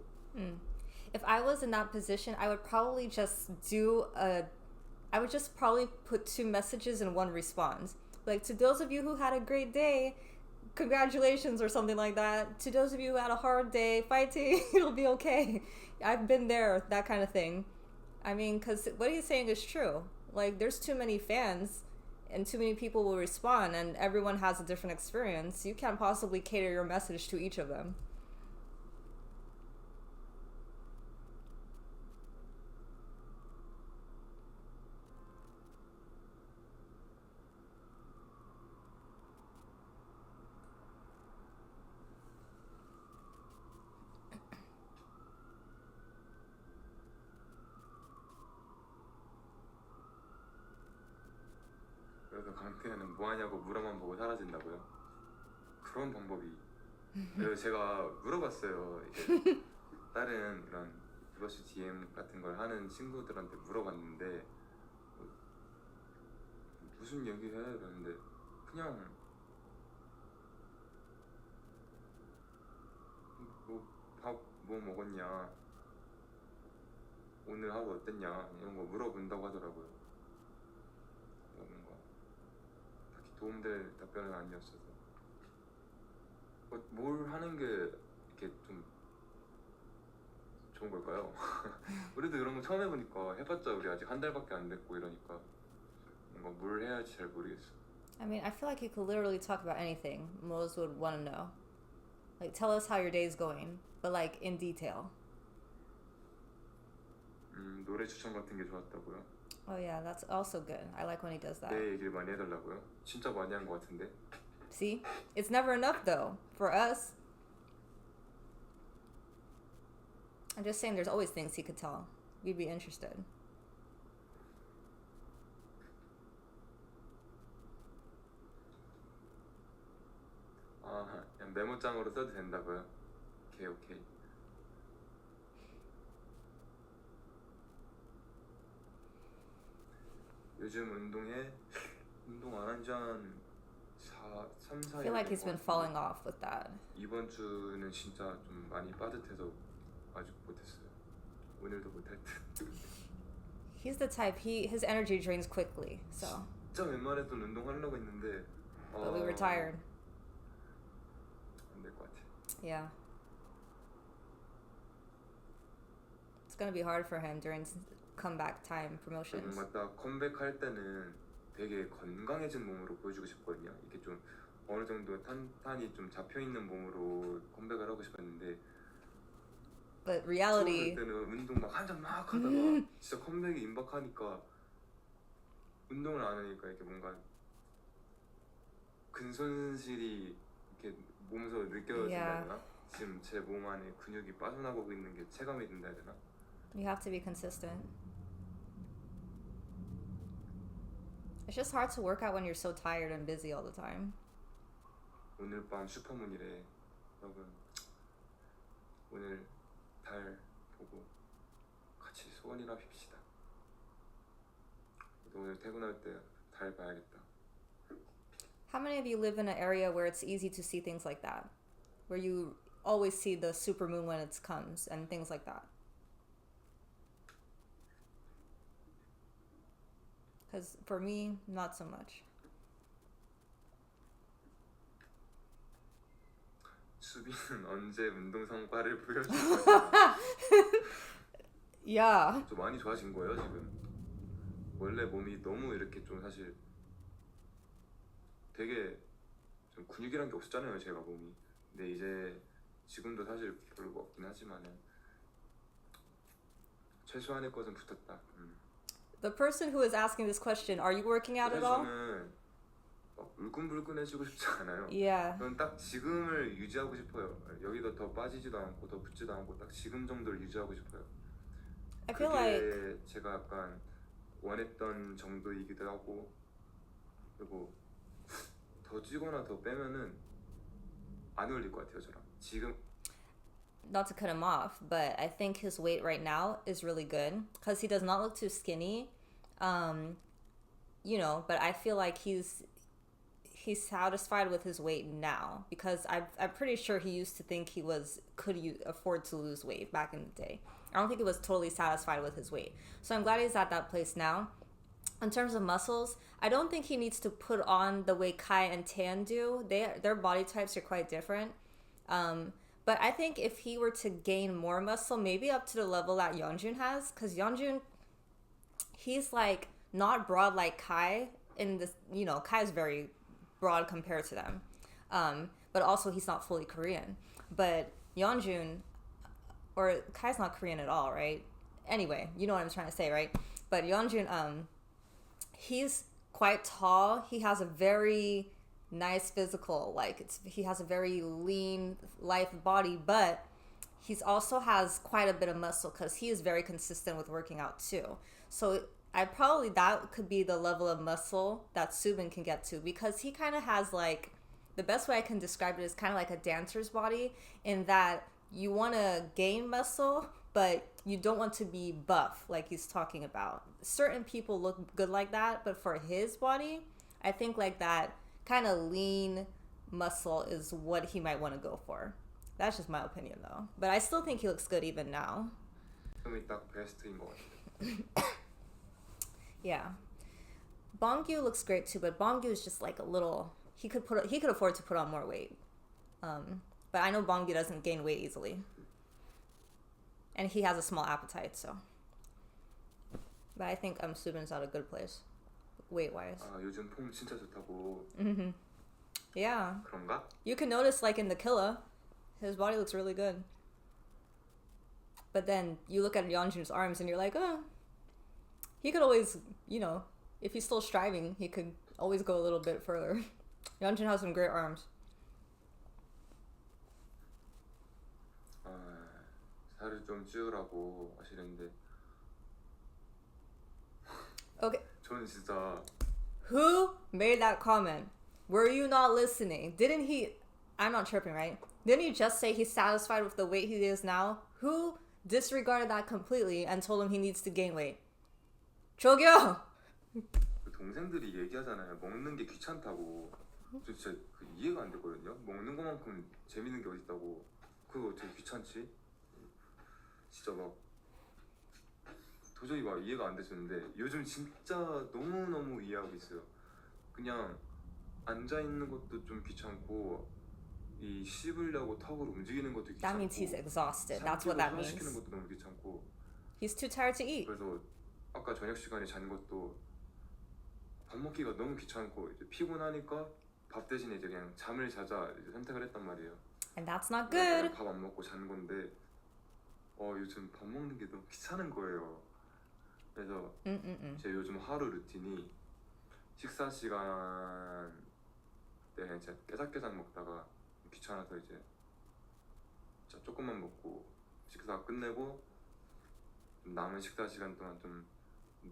If I was in that position, I would probably just I would just probably put 2 messages and 1 response. Like, to those of you who had a great day, congratulations, or something like that. To those of you who had a hard day, fighting, it'll be okay. I've been there, that kind of thing. I mean, because what he's saying is true. Like, there's too many fans and too many people will respond, and everyone has a different experience. You can't possibly cater your message to each of them. 그래서 강태현은 뭐하냐고 물어만 보고 사라진다고요? 그런 방법이. 그래서 제가 물어봤어요. 이제 다른 이런 유버스 DM 같은 걸 하는 친구들한테 물어봤는데 무슨 얘기해? 이러는데 그냥 밥 뭐 먹었냐, 오늘 하루 어땠냐 이런 거 물어본다고 하더라고요. 뭔가 딱히 도움될 답변은 아니었어서 뭘 하는 게 이렇게 좀 좋은 걸까요? 우리도 이런 거 처음 해보니까 해봤자 우리 아직 한 달밖에 안 됐고 이러니까 뭔가 뭘 해야 할지 잘 모르겠어. I mean, I feel like you could literally talk about anything Mo's would want to know. Like, tell us how your day's going, but like in detail. 노래 추천 같은 게 좋았다고요? Oh yeah, that's also good. I like when he does that. 내 얘기를 많이 해달라고요? 진짜 많이 한 것 같은데. See? It's never enough though, for us. I'm just saying there's always things he could tell. We'd be interested. 아, 그냥 메모장으로 써도 된다고요? 오케이, 오케이. 요즘 운동 안 한 지 한 3, 4일 I feel like he's been falling off with that. 이번 주는 진짜 좀 많이 빠듯해서 아직 못했어요. 오늘도 못할 듯. He's the type, his energy drains quickly, so. 진짜 웬만해도 운동하려고 했는데 But we were tired. 안 될 것 같아. Yeah. It's gonna be hard for him during comeback time promotions. 뭔가 딱 컴백할 때는 되게 건강해진 몸으로 보여주고 싶거든요. 이게 좀 어느 정도 탄탄이 좀 잡혀 있는 몸으로 컴백을 하고 싶었는데. But reality. 처음 볼 때는 운동 막 한잔 막 하다가 진짜 컴백이 임박하니까 운동을 안 하니까 이렇게 뭔가 근손실이 이렇게 몸에서 느껴진다 해야 되나? 지금 제 몸 안에 근육이 빠져나가고 있는 게 체감이 된다 해야 되나? You have to be consistent. It's just hard to work out when you're so tired and busy all the time. 오늘 밤 슈퍼문이래. 여러분 오늘 달 보고 같이 소원이나 빕시다. 오늘 퇴근할 때 달 봐야겠다. How many of you live in an area where it's easy to see things like that? Where you always see the supermoon when it comes and things like that? Because for me, not so much. 수빈은 언제 운동 성과를 보여줄 거야? Yeah. 좀 많이 좋아진 거예요 지금. 원래 몸이 너무 이렇게 좀 사실 되게 좀 근육이란 게 없었잖아요 제가 몸이. 근데 이제 지금도 사실 별로 없긴 하지만은 최소한의 것은 붙었다. The person who is asking this question, are you working out at all? 저는 울끈불끈해지고 싶지 않아요. Yeah. 저는 딱 지금을 유지하고 싶어요. 여기도 더 빠지지도 않고 더 붙지도 않고 딱 지금 정도를 유지하고 싶어요. I feel 그게 like 제가 약간 원했던 정도이기도 하고 그리고 더 찌거나 더 빼면은 안 어울릴 것 같아요 저랑 지금. not to cut him off, but I think his weight right now is really good because he does not look too skinny. You know, but I feel like he's satisfied with his weight now because I'm pretty sure he used to think he could afford to lose weight back in the day. I don't think he was totally satisfied with his weight. So I'm glad he's at that place now. In terms of muscles, I don't think he needs to put on the way Kai and Tan do. Their body types are quite different. But I think if he were to gain more muscle, maybe up to the level that Yeonjun has, because Yeonjun, he's like not broad like Kai in this, you know, Kai is very broad compared to them. But also he's not fully Korean. But Yeonjun, or Kai's not Korean at all, right? Anyway, you know what I'm trying to say, right? But Yeonjun, he's quite tall. He has a very nice physical, like he has a very lean, lithe body, but he's also has quite a bit of muscle because he is very consistent with working out too. So that could be the level of muscle that Soobin can get to, because he kind of has, like, the best way I can describe it is kind of like a dancer's body, in that you want to gain muscle, but you don't want to be buff like he's talking about. Certain people look good like that, but for his body, I think like that kind of lean muscle is what he might want to go for. That's just my opinion though. But I still think he looks good even now. Yeah. Bongyu looks great too, but Bongyu is just like a little, he could afford to put on more weight. But I know Bongyu doesn't gain weight easily. And he has a small appetite, so. But I think Soobin's at a good place, weight-wise. 요즘 폼 진짜 좋다고. Yeah. 그런가? You can notice, like, in the Killa, his body looks really good. But then you look at Yeonjun's arms and you're like, oh, he could always, you know, if he's still striving, he could always go a little bit further. Yeonjun has some great arms. 살을 좀 찌우라고 하시는데 Okay. 저는 진짜 Who made that comment? Were you not listening? Didn't he? I'm not tripping, right? Didn't he just say he's satisfied with the weight he is now? Who disregarded that completely and told him he needs to gain weight? 저기요! 그 동생들이 얘기하잖아요. 먹는 게 귀찮다고. 저 진짜 그 이해가 안 되거든요. 먹는 것만큼 재밌는 게 어딨다고. 그거 어떻게 귀찮지? 진짜 막 도저히 막 이해가 안 되셨는데 요즘 진짜 너무너무 이해하고 있어요. 그냥 앉아있는 것도 좀 귀찮고 이 씹으려고 턱을 움직이는 것도 귀찮고 That means he's exhausted. That's what that 시키는 means. 것도 너무 귀찮고 He's too tired to eat. 그래서 아까 저녁 시간에 잔 것도 밥 먹기가 너무 귀찮고 이제 피곤하니까 밥 대신에 이제 그냥 잠을 자자 이제 선택을 했단 말이에요. And that's not good. 밥 안 먹고 잔 건데 요즘 밥 먹는 게 너무 귀찮은 거예요. 그래서 제 요즘 하루 루틴이 식사 시간 때 그냥 진짜 깨작깨작 먹다가 귀찮아서 이제 진짜 조금만 먹고 식사 끝내고 남은 식사 시간 동안 좀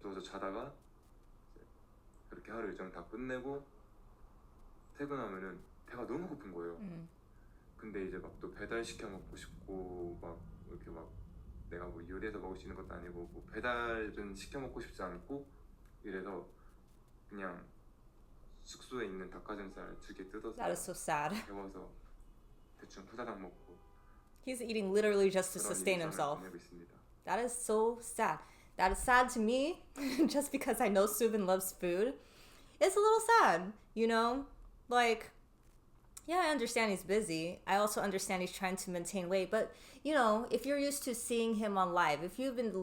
누워서 자다가 그렇게 하루 일정 다 끝내고 퇴근하면은 배가 너무 고픈 거예요. 근데 이제 막 또 배달 시켜 먹고 싶고 막 이렇게 막 내가 뭐 요리해서 먹을 수 있는 것도 아니고 뭐 배달은 시켜 먹고 싶지 않고 이래서 그냥 숙소에 있는 닭가슴살 2개 뜯어서 That is so sad. 데워서 대충 후다닥 먹고 He's eating literally just to 그런 sustain 일상을 himself. 보내고 있습니다. That is so sad. That is sad to me, just because I know Soobin loves food. It's a little sad, you know? Like, yeah, I understand he's busy. I also understand he's trying to maintain weight. But, you know, if you're used to seeing him on live, if you've been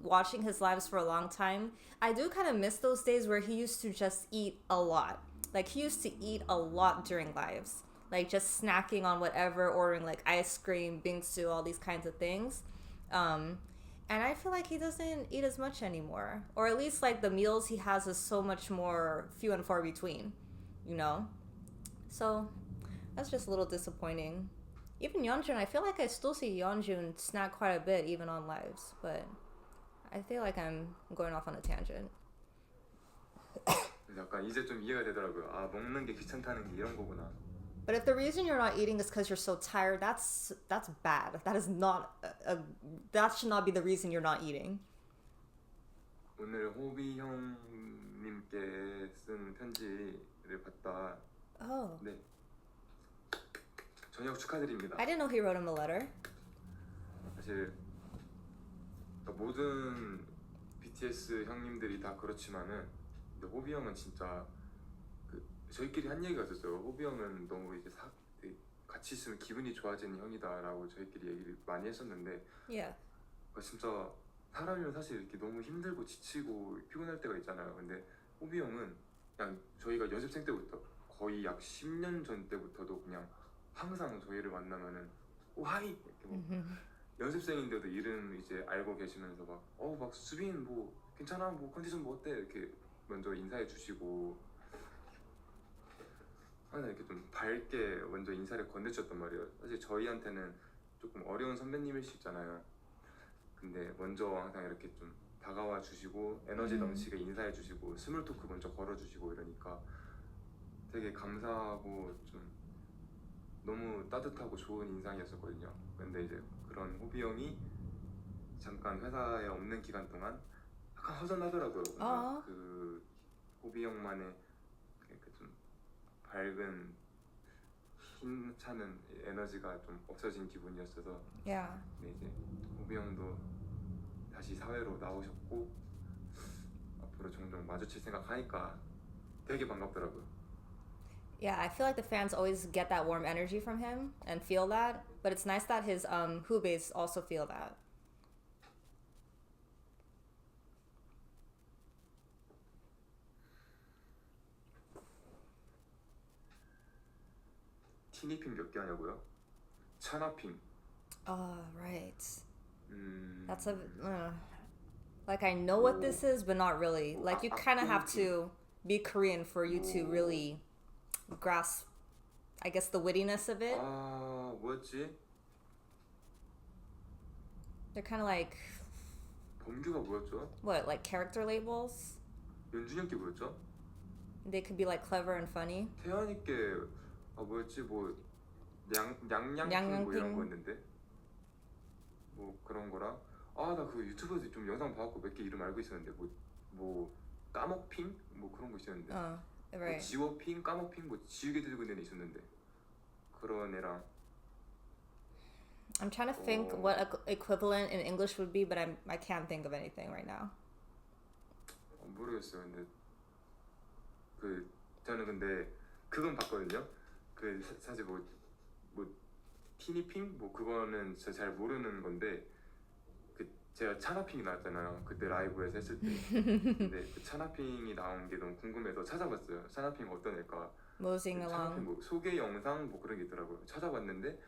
watching his lives for a long time, I do kind of miss those days where he used to just eat a lot. Like, he used to eat a lot during lives. Like, just snacking on whatever, ordering, like, ice cream, bingsu, all these kinds of things. And I feel like he doesn't eat as much anymore. Or at least, like, the meals he has is so much more few and far between, you know? So, that's just a little disappointing. Even Yeonjun, I feel like I still see Yeonjun snack quite a bit, even on lives. But I feel like I'm going off on a tangent. 약간 이제 좀 이해가 되더라고요. 아, 먹는 게 귀찮다는 게 이런 거구나. But if the reason you're not eating is because you're so tired, that's bad. That is not that should not be the reason you're not eating. 오늘 호비 형님께 쓴 편지를 봤다. Oh. 네. 저녁 축하드립니다. I didn't know he wrote him a letter. 사실 모든 BTS 형님들이 다 그렇지만은 근데 호비 형은 진짜 저희끼리 한 얘기가 있었어요. 호비 형은 너무 이제 같이 있으면 기분이 좋아지는 형이다라고 저희끼리 얘기를 많이 했었는데 Yeah. 진짜 사람이면 사실 이렇게 너무 힘들고 지치고 피곤할 때가 있잖아요. 근데 호비 형은 그냥 저희가 연습생 때부터 거의 약 10년 전 때부터도 그냥 항상 저희를 만나면은 하이 이렇게 뭐 연습생인데도 이름 이제 알고 계시면서 막 수빈 뭐 괜찮아 뭐 컨디션 뭐 어때 이렇게 먼저 인사해 주시고 항상 이렇게 좀 밝게 먼저 인사를 건네주셨단 말이에요. 사실 저희한테는 조금 어려운 선배님일 수 있잖아요. 근데 먼저 항상 이렇게 좀 다가와 주시고 에너지 넘치게 인사해 주시고 스몰 토크 먼저 걸어주시고 이러니까 되게 감사하고 좀 너무 따뜻하고 좋은 인상이었었거든요. 근데 이제 그런 호비 형이 잠깐 회사에 없는 기간 동안 약간 허전하더라고요. 그 호비 형만의 좀 밝은 힘차는 에너지가 좀 없어진 기분이었어서. Yeah. 네, 이제 호비 형도 다시 사회로 나오셨고 앞으로 종종 마주칠 생각하니까 되게 반갑더라고요. Yeah, I feel like the fans always get that warm energy from him and feel that, but it's nice that his Hubei's also feel that. 티니핑 몇 개 하냐고요? 차나핑. Right. That's like I know what this is, but not really. Like you kind of have to be Korean for you to really grasp, I guess, the wittiness of it. 뭐였지? They're kind of like 범규가 뭐였죠? what, like character labels? 연준이 게 뭐였죠? They could be like clever and funny. 태연이 게 뭐였지? 뭐 냥냥핑 뭐 이런 냥냥핑. 거였는데 뭐 그런 거랑 나 그 유튜브에서 좀 영상 봐갖고 몇 개 이름 알고 있었는데 뭐 까먹핑 뭐 그런 거 있었는데 뭐 Right. 지워핑 까먹핑 뭐 지우개 들고 있는 애 있었는데 그런 애랑 I'm trying to think what equivalent in English would be, but I can't think of anything right now. 모르겠어요. 근데 저는 근데 그건 봤거든요. 그 사실 뭐 티니핑 뭐 그거는 제가 잘 모르는 건데 그 제가 차나핑이 나왔잖아요. 그때 라이브에서 했을 때. 근데 그 차나핑이 나온 게 너무 궁금해서 찾아봤어요. 차나핑 어떤 애일까? Moseying 차나핑 along. 뭐 소개 영상 뭐 그런 게 있더라고요. 찾아봤는데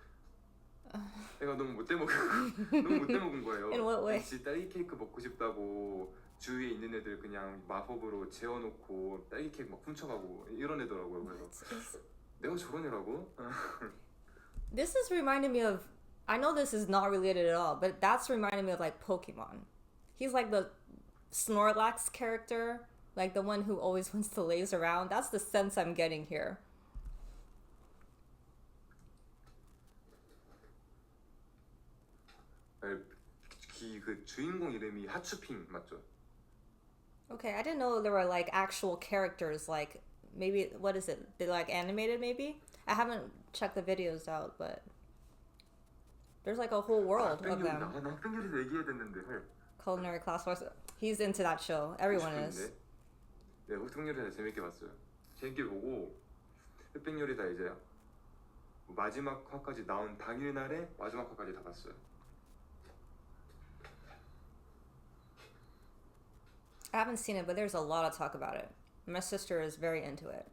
애가 너무 못돼 먹은 거예요. In what way? 진짜 딸기 케이크 먹고 싶다고 주위에 있는 애들 그냥 마법으로 재워놓고 딸기 케이크 막 훔쳐가고 이런 애더라고요. 그래서 내가 저런 애라고? This is reminding me of. I know this is not related at all, but that's reminding me of like Pokemon. He's like the Snorlax character, like the one who always wants to laze around. That's the sense I'm getting here. 그 주인공 이름이 하츄핑 맞죠? Okay, I didn't know there were like actual characters. Like maybe what is it? They like animated maybe? I haven't checked the videos out, but there's like a whole world of them. 나 학생들이 얘기해야 됐는데 Culinary class wars. He's into that show. Everyone is. 네, 흑백요리사 재밌게 봤어요. 재밌게 보고 흑백요리사 이제 마지막 화까지 나온 당일날에 마지막 화까지 다 봤어요. I haven't seen it, but there's a lot of talk about it. My sister is very into it.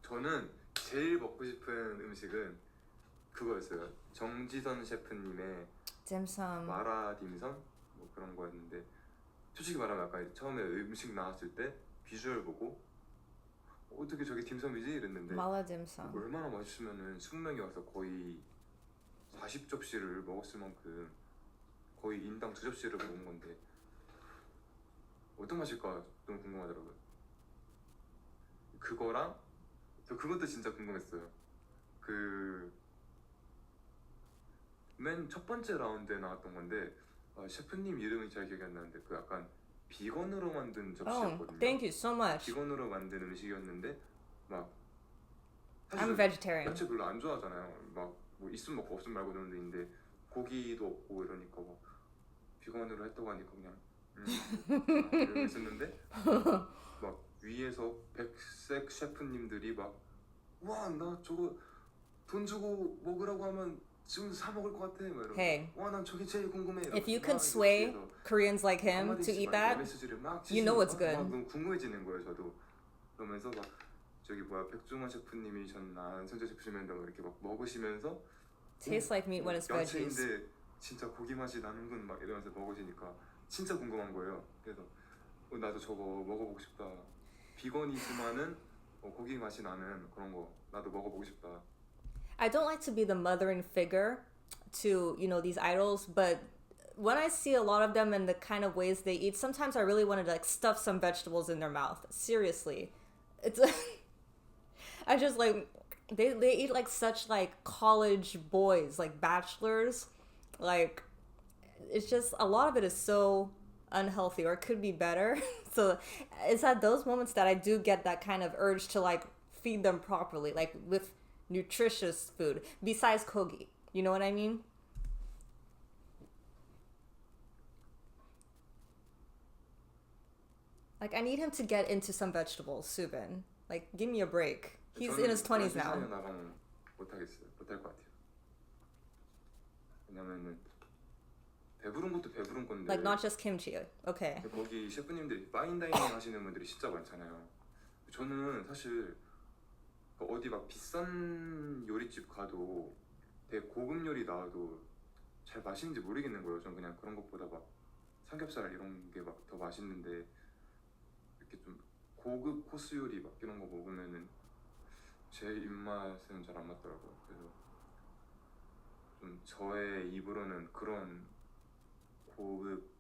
저는 제일 먹고 싶은 음식은 그거였어요. 정지선 셰프님의 Dim sum. 마라 딤섬 뭐 그런 거였는데 솔직히 말하면 아까 처음에 음식 나왔을 때 비주얼 보고 어떻게 저게 딤섬이지 이랬는데 Mala dim sum. 얼마나 맛있으면은 20명이 와서 거의 40접시를 먹었을 만큼 거의 인당 2접시를 먹은 건데 어떤 맛일까 너무 궁금하더라고요. 그거랑 그것도 진짜 궁금했어요. 맨 첫 번째 라운드에 나왔던 건데 셰프님 이름이 잘 기억이 안 나는데 그 약간 비건으로 만든 접시였거든요. Thank you so much. 비건으로 만든 음식이었는데 막 I'm vegetarian. 야채 별로 안 좋아하잖아요. 막 뭐 있으면 먹고 없으면 말고 그러는 데 있는데 고기도 없고 이러니까 막 비건으로 했다고 하니까 그냥 이러고 있었는데 막 위에서 백색 셰프님들이 막 와 나 저거 돈 주고 먹으라고 하면 지금 사 먹을 것 같아 막 이러고 Hey, 와 난 저게 제일 궁금해. if you could sway Koreans like him to eat that, you know it's good. 막 너무 궁금해지는 거예요 저도. 그러면서 막 저기 백종원 셰프님이셨나 안선재 셰프님인데 이렇게 막 먹으시면서 Tastes like meat when it's veggies. 야채인데 진짜 고기 맛이 나는군 막 이러면서 먹으시니까 진짜 궁금한 거예요. 그래서 나도 저거 먹어보고 싶다. 비건이지만은 고기 맛이 나는 그런 거 나도 먹어보고 싶다. I don't like to be the mothering figure to, these idols, but when I see a lot of them and the kind of ways they eat, sometimes I really want to like stuff some vegetables in their mouth. Seriously. It's I just like they eat like such like college boys, like bachelors. Like it's just a lot of it is so unhealthy or it could be better. So it's at those moments that I do get that kind of urge to like feed them properly, like with nutritious food besides kogi. You know what I mean? Like I need him to get into some vegetables, Soobin. Like give me a break. He's in his 20s now. 못하겠어요. 못할 것 같아요. 왜냐면은 배부른 것도 배부른 건데. Like not just kimchi. Okay. 거기 셰프님들이 파인다이닝 하시는 분들이 진짜 많잖아요. 저는 사실 어디 막 비싼 요리집 가도 되게 고급 요리 나와도 잘 맛있는지 모르겠는 거예요. 저는 그냥 그런 것보다 막 삼겹살 이런 게 막 더 맛있는데 이렇게 좀 고급 코스 요리 막 이런 거 먹으면은 제 입맛은 잘 안 맞더라고요. 그래서 좀 저의 입으로는 그런 고급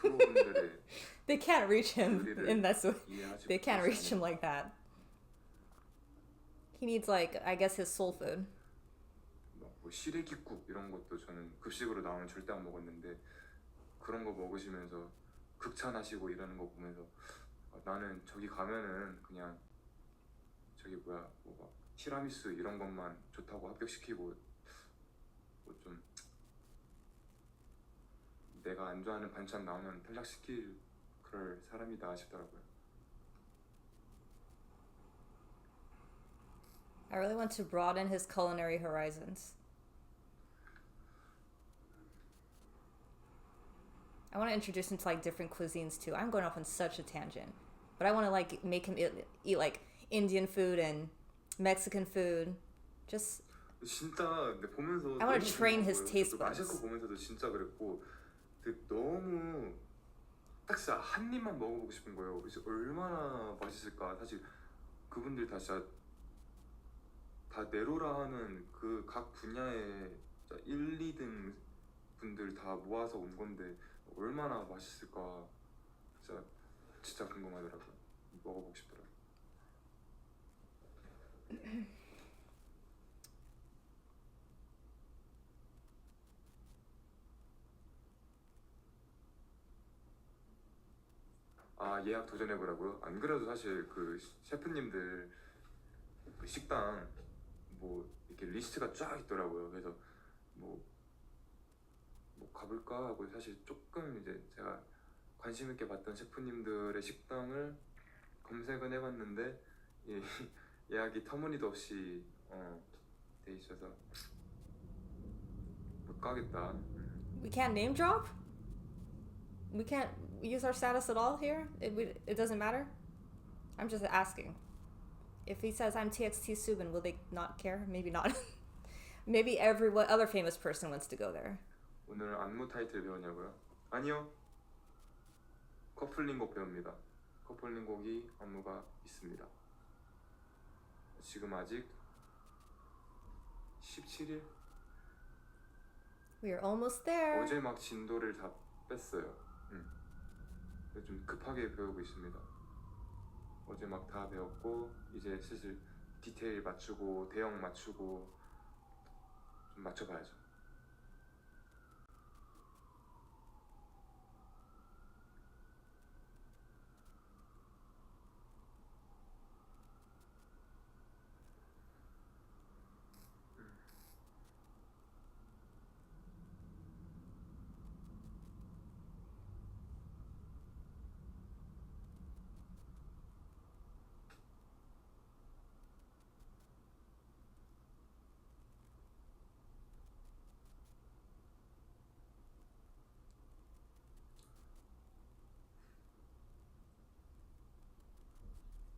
프로분들의 They can't reach him 요리를 in that way. 이해하지 They can't 못하지 reach him like that. He needs like I guess his soul food. 뭐 시래기국 이런 것도 저는 급식으로 나오면 절대 안 먹었는데 그런 거 먹으시면서 극찬하시고 이러는 거 보면서 나는 저기 가면은 그냥 저기 뭐야 뭐 티라미수 이런 것만 좋다고 합격시키고 뭐 좀 내가 안 좋아하는 반찬 나오면 탈락시킬 그럴 사람이다 싶더라고요. I really want to broaden his culinary horizons. I want to introduce him to like different cuisines too. I'm going off on such a tangent, but I want to like make him eat like Indian food and Mexican food. Just 진짜 근데 보면서 I want to train his taste 마실 buds. 거 보면서도 진짜 그랬고 너무 딱 진짜 한 입만 먹어보고 싶은 거예요. 그래서 얼마나 맛있을까. 사실 그분들 다 진짜 다 네로라 하는 그 각 분야의 1, 2등 분들 다 모아서 온 건데 얼마나 맛있을까. 진짜 궁금하더라고요. 먹어보고 싶더라고요. 아 예약 도전해보라고요? 안 그래도 사실 그 셰프님들 그 식당 뭐 이렇게 리스트가 쫙 있더라고요. 그래서 뭐 가볼까 하고 사실 조금 이제 제가 관심 있게 봤던 셰프님들의 식당을 검색은 해봤는데 예약이 터무니도 없이 돼 있어서 못 가겠다. We can't name drop? We can't use our status at all here? It doesn't matter? I'm just asking. If he says I'm TXT Soobin, will they not care? Maybe not. Maybe every other famous person wants to go there. 오늘 안무 타이틀 배우냐고요? 아니요. 커플링곡 배웁니다. 커플링곡이 안무가 있습니다. 지금 아직 17일? We are almost there. 어제 막 진도를 다 뺐어요. 좀 급하게 배우고 있습니다. 어제 막 다 배웠고 이제 슬슬 디테일 맞추고 대형 맞추고 좀 맞춰봐야죠.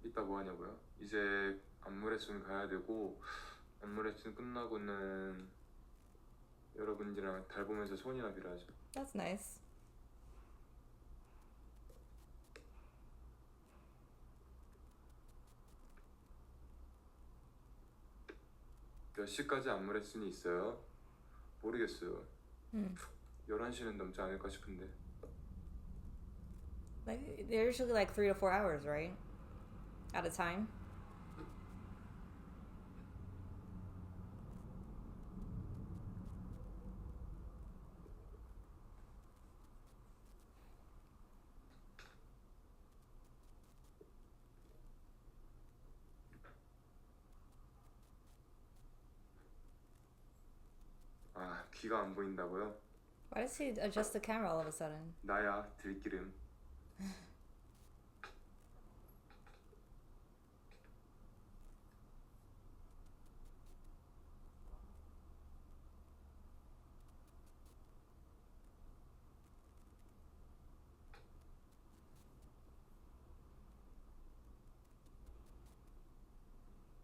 이따 뭐 하냐고요? 이제 안무 레슨 가야 되고 안무 레슨 끝나고는 여러분들이랑 달 보면서 손이나 빌어야죠. That's nice. 몇 시까지 안무 레슨이 있어요? 모르겠어요. 11시는 넘지 않을까 싶은데. Like they're usually like 3 to 4 hours, right? At a time. 아 귀가 안 보인다고요? Why does he adjust the camera all of a sudden? 나야 들기름.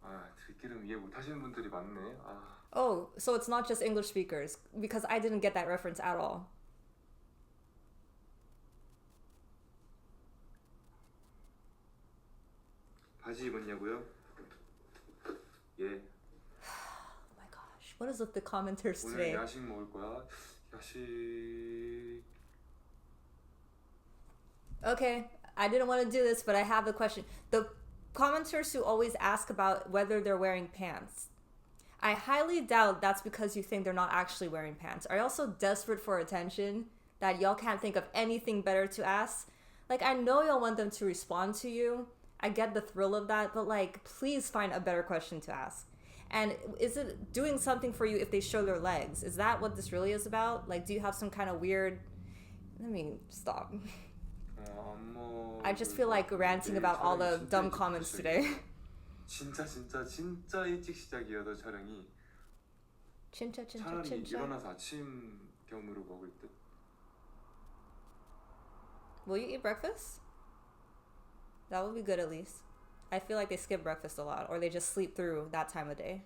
아 들기름 이해 못하시는 분들이 많네. 아. Oh, so it's not just English speakers because I didn't get that reference at all. 바지 입었냐고요? 예. Oh my gosh, what is with the commenters 오늘 today? 야식 먹을 거야. 야식 Okay, I didn't want to do this, but I have the question. The commenters who always ask about whether they're wearing pants, I highly doubt that's because you think they're not actually wearing pants. Are y'all so desperate for attention that y'all can't think of anything better to ask? Like, I know y'all want them to respond to you. I get the thrill of that, but like, please find a better question to ask. And is it doing something for you if they show their legs? Is that what this really is about? Like, do you have some kind of weird... Let me stop. I just feel like ranting about all the dumb comments today. 진짜 일찍 시작이어서 촬영이 차라리 일어나서 아침 겸으로 먹을 듯. Will you eat breakfast? That would be good at least. I feel like they skip breakfast a lot, or they just sleep through that time of day.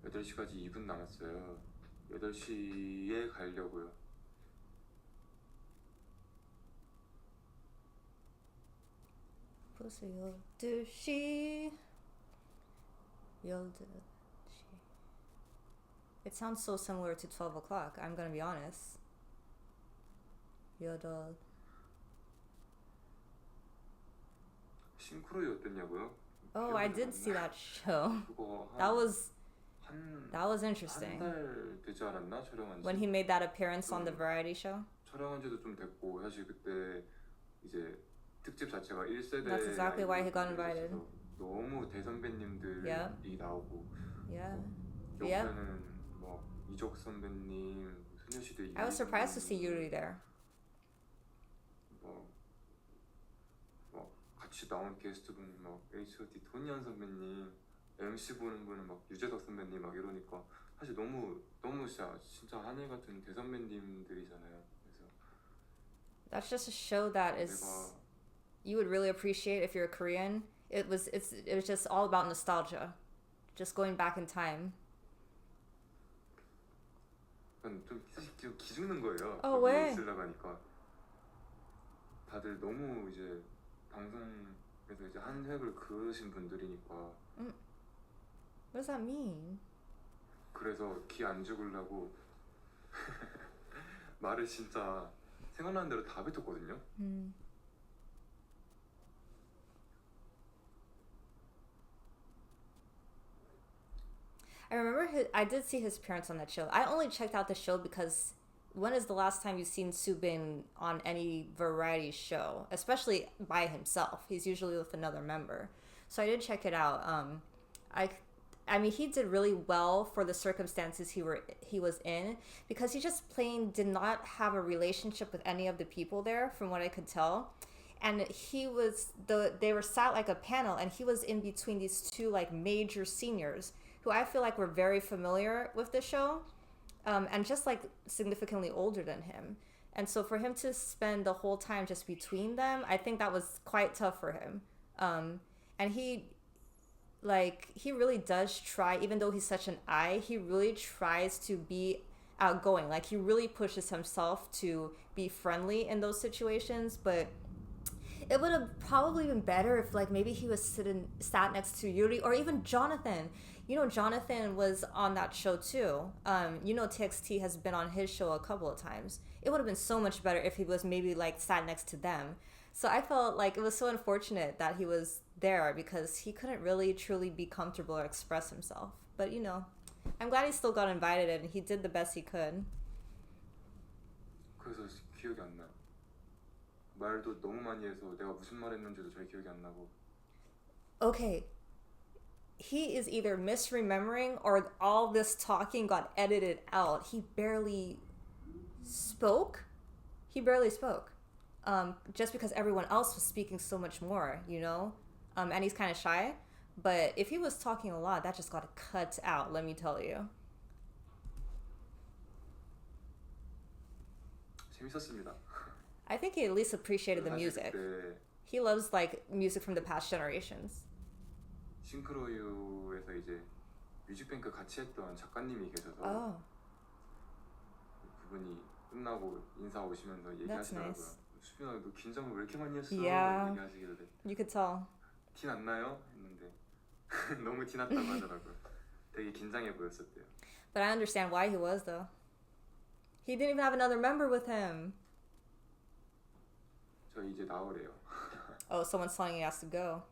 여 8시까지 2분 남았어요. 8시에 가려고요. 벌써 12시. It sounds so similar to 12 o'clock, I'm gonna be honest. 싱크로이 어땠냐고요? Oh, I did see that show. That was interesting. 한달 되지 않았나 촬영한 지? When he made that appearance on the variety show. 촬영한 지도 좀 됐고 사실 그때 이제 특집 자체가 1세대. That's exactly why he got invited. 너무 대선배님들이 나오고. Yeah. 옆에는 뭐 이적 선배님, 소녀시대. I was surprised to see Yuri there. 뭐 같이 나온 게스트분 막 H.O.T. 토니안 선배님. MC 보는 분은 막 유재석 선배님 막 이러니까 사실 너무 진짜 하늘 같은 대선배님들이잖아요. 그래서 That's just a show that is you would really appreciate if you're a Korean. It was just all about nostalgia, just going back in time. 좀 기죽는 거예요. 왜? 있으려고 하니까 다들 너무 이제 방송에서 이제 한 획을 그으신 분들이니까. What does that mean? 그래서 기 안 죽으려고 말을 진짜 생각나는 대로 다 뱉었거든요. I remember I did see his appearance on that show. I only checked out the show because when is the last time you've seen Soobin on any variety show, especially by himself? He's usually with another member. So I did check it out. I mean, he did really well for the circumstances he was in, because he just plain did not have a relationship with any of the people there, from what I could tell. And they were sat like a panel, and he was in between these two like major seniors who I feel like were very familiar with the show, and just like significantly older than him. And so for him to spend the whole time just between them, I think that was quite tough for him. And he really does try, even though he's such an he really tries to be outgoing. Like, he really pushes himself to be friendly in those situations. But it would have probably been better if like maybe he was sat next to Yuri, or even Jonathan. You know, Jonathan was on that show too. You know, TXT has been on his show a couple of times. It would have been so much better if he was maybe like sat next to them. So I felt like it was so unfortunate that he was there, because he couldn't really truly be comfortable or express himself. But you know, I'm glad he still got invited, and he did the best he could. 그래서 기억이 안 나. 말도 너무 많이 해서 내가 무슨 말 했는지도 잘 기억이 안 나고. Okay. He is either misremembering, or all this talking got edited out. He barely spoke. Just because everyone else was speaking so much more, you know? And he's kind of shy. But if he was talking a lot, that just got cut out, let me tell you. 재밌었습니다. I think he at least appreciated the music. He loves like music from the past generations. 싱크로유에서 이제 뮤직뱅크 같이 했던 작가님이 계셔서 Oh, 그분이 끝나고 인사 오시면서 얘기하시더라고요. nice. 수빈아 너 긴장을 왜 이렇게 많이 했어? Yeah. 얘기하시길래 you could tell. 티 났나요? 했는데 너무 티 났다고 하더라고요. 되게 긴장해 보였었대요. But I understand why he was, though. He didn't even have another member with him. 저 이제 나오래요. Oh, someone's telling he has to go.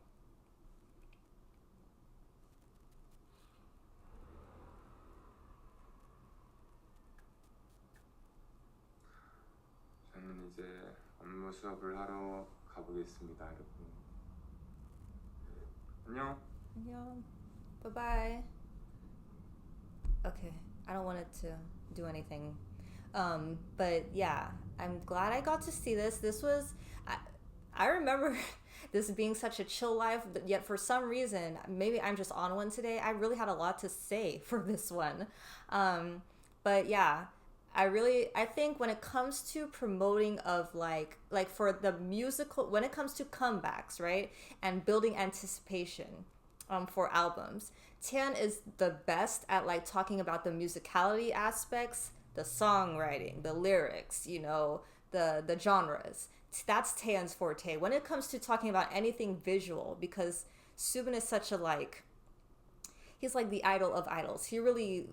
저는 이제 업무 수업을 하러 가보겠습니다, 여러분. 안녕. Yeah. Bye-bye. Okay, I don't want it to do anything. But yeah, I'm glad I got to see this. This was, I remember this being such a chill life, but yet for some reason, maybe I'm just on one today, I really had a lot to say for this one. But yeah, I think when it comes to promoting of like for the musical, when it comes to comebacks, right, and building anticipation for albums, Tian is the best at like talking about the musicality aspects, the songwriting, the lyrics, you know, the genres. That's Tian's forte. When it comes to talking about anything visual, because Soobin is such a like, he's like the idol of idols. He really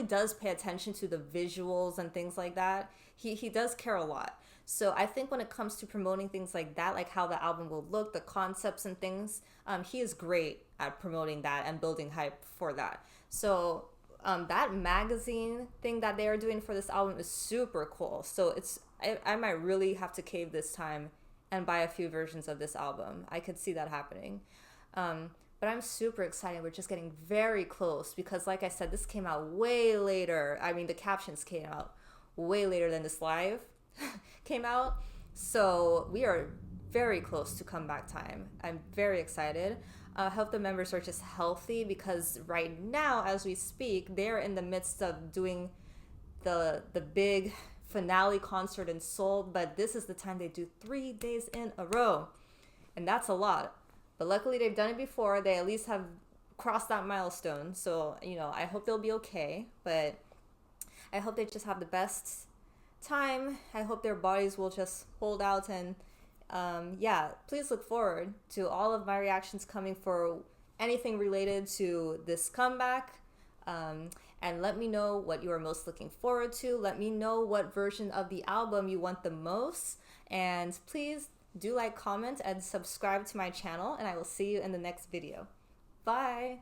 does pay attention to the visuals and things like that. He does care a lot. So I think when it comes to promoting things like that, like how the album will look, the concepts and things, he is great at promoting that and building hype for that. So that magazine thing that they are doing for this album is super cool. So I might really have to cave this time and buy a few versions of this album. I could see that happening. But I'm super excited. We're just getting very close because, like I said, this came out way later. I mean, the captions came out way later than this live came out. So we are very close to comeback time. I'm very excited. I hope the members are just healthy because right now, as we speak, they're in the midst of doing the big finale concert in Seoul. But this is the time they do 3 days in a row. And that's a lot. But luckily they've done it before. They at least have crossed that milestone. So, you know, I hope they'll be okay. But I hope they just have the best time. I hope their bodies will just hold out. And yeah, please look forward to all of my reactions coming for anything related to this comeback. And let me know what you are most looking forward to. Let me know what version of the album you want the most. And please do like, comment, and subscribe to my channel, and I will see you in the next video. Bye!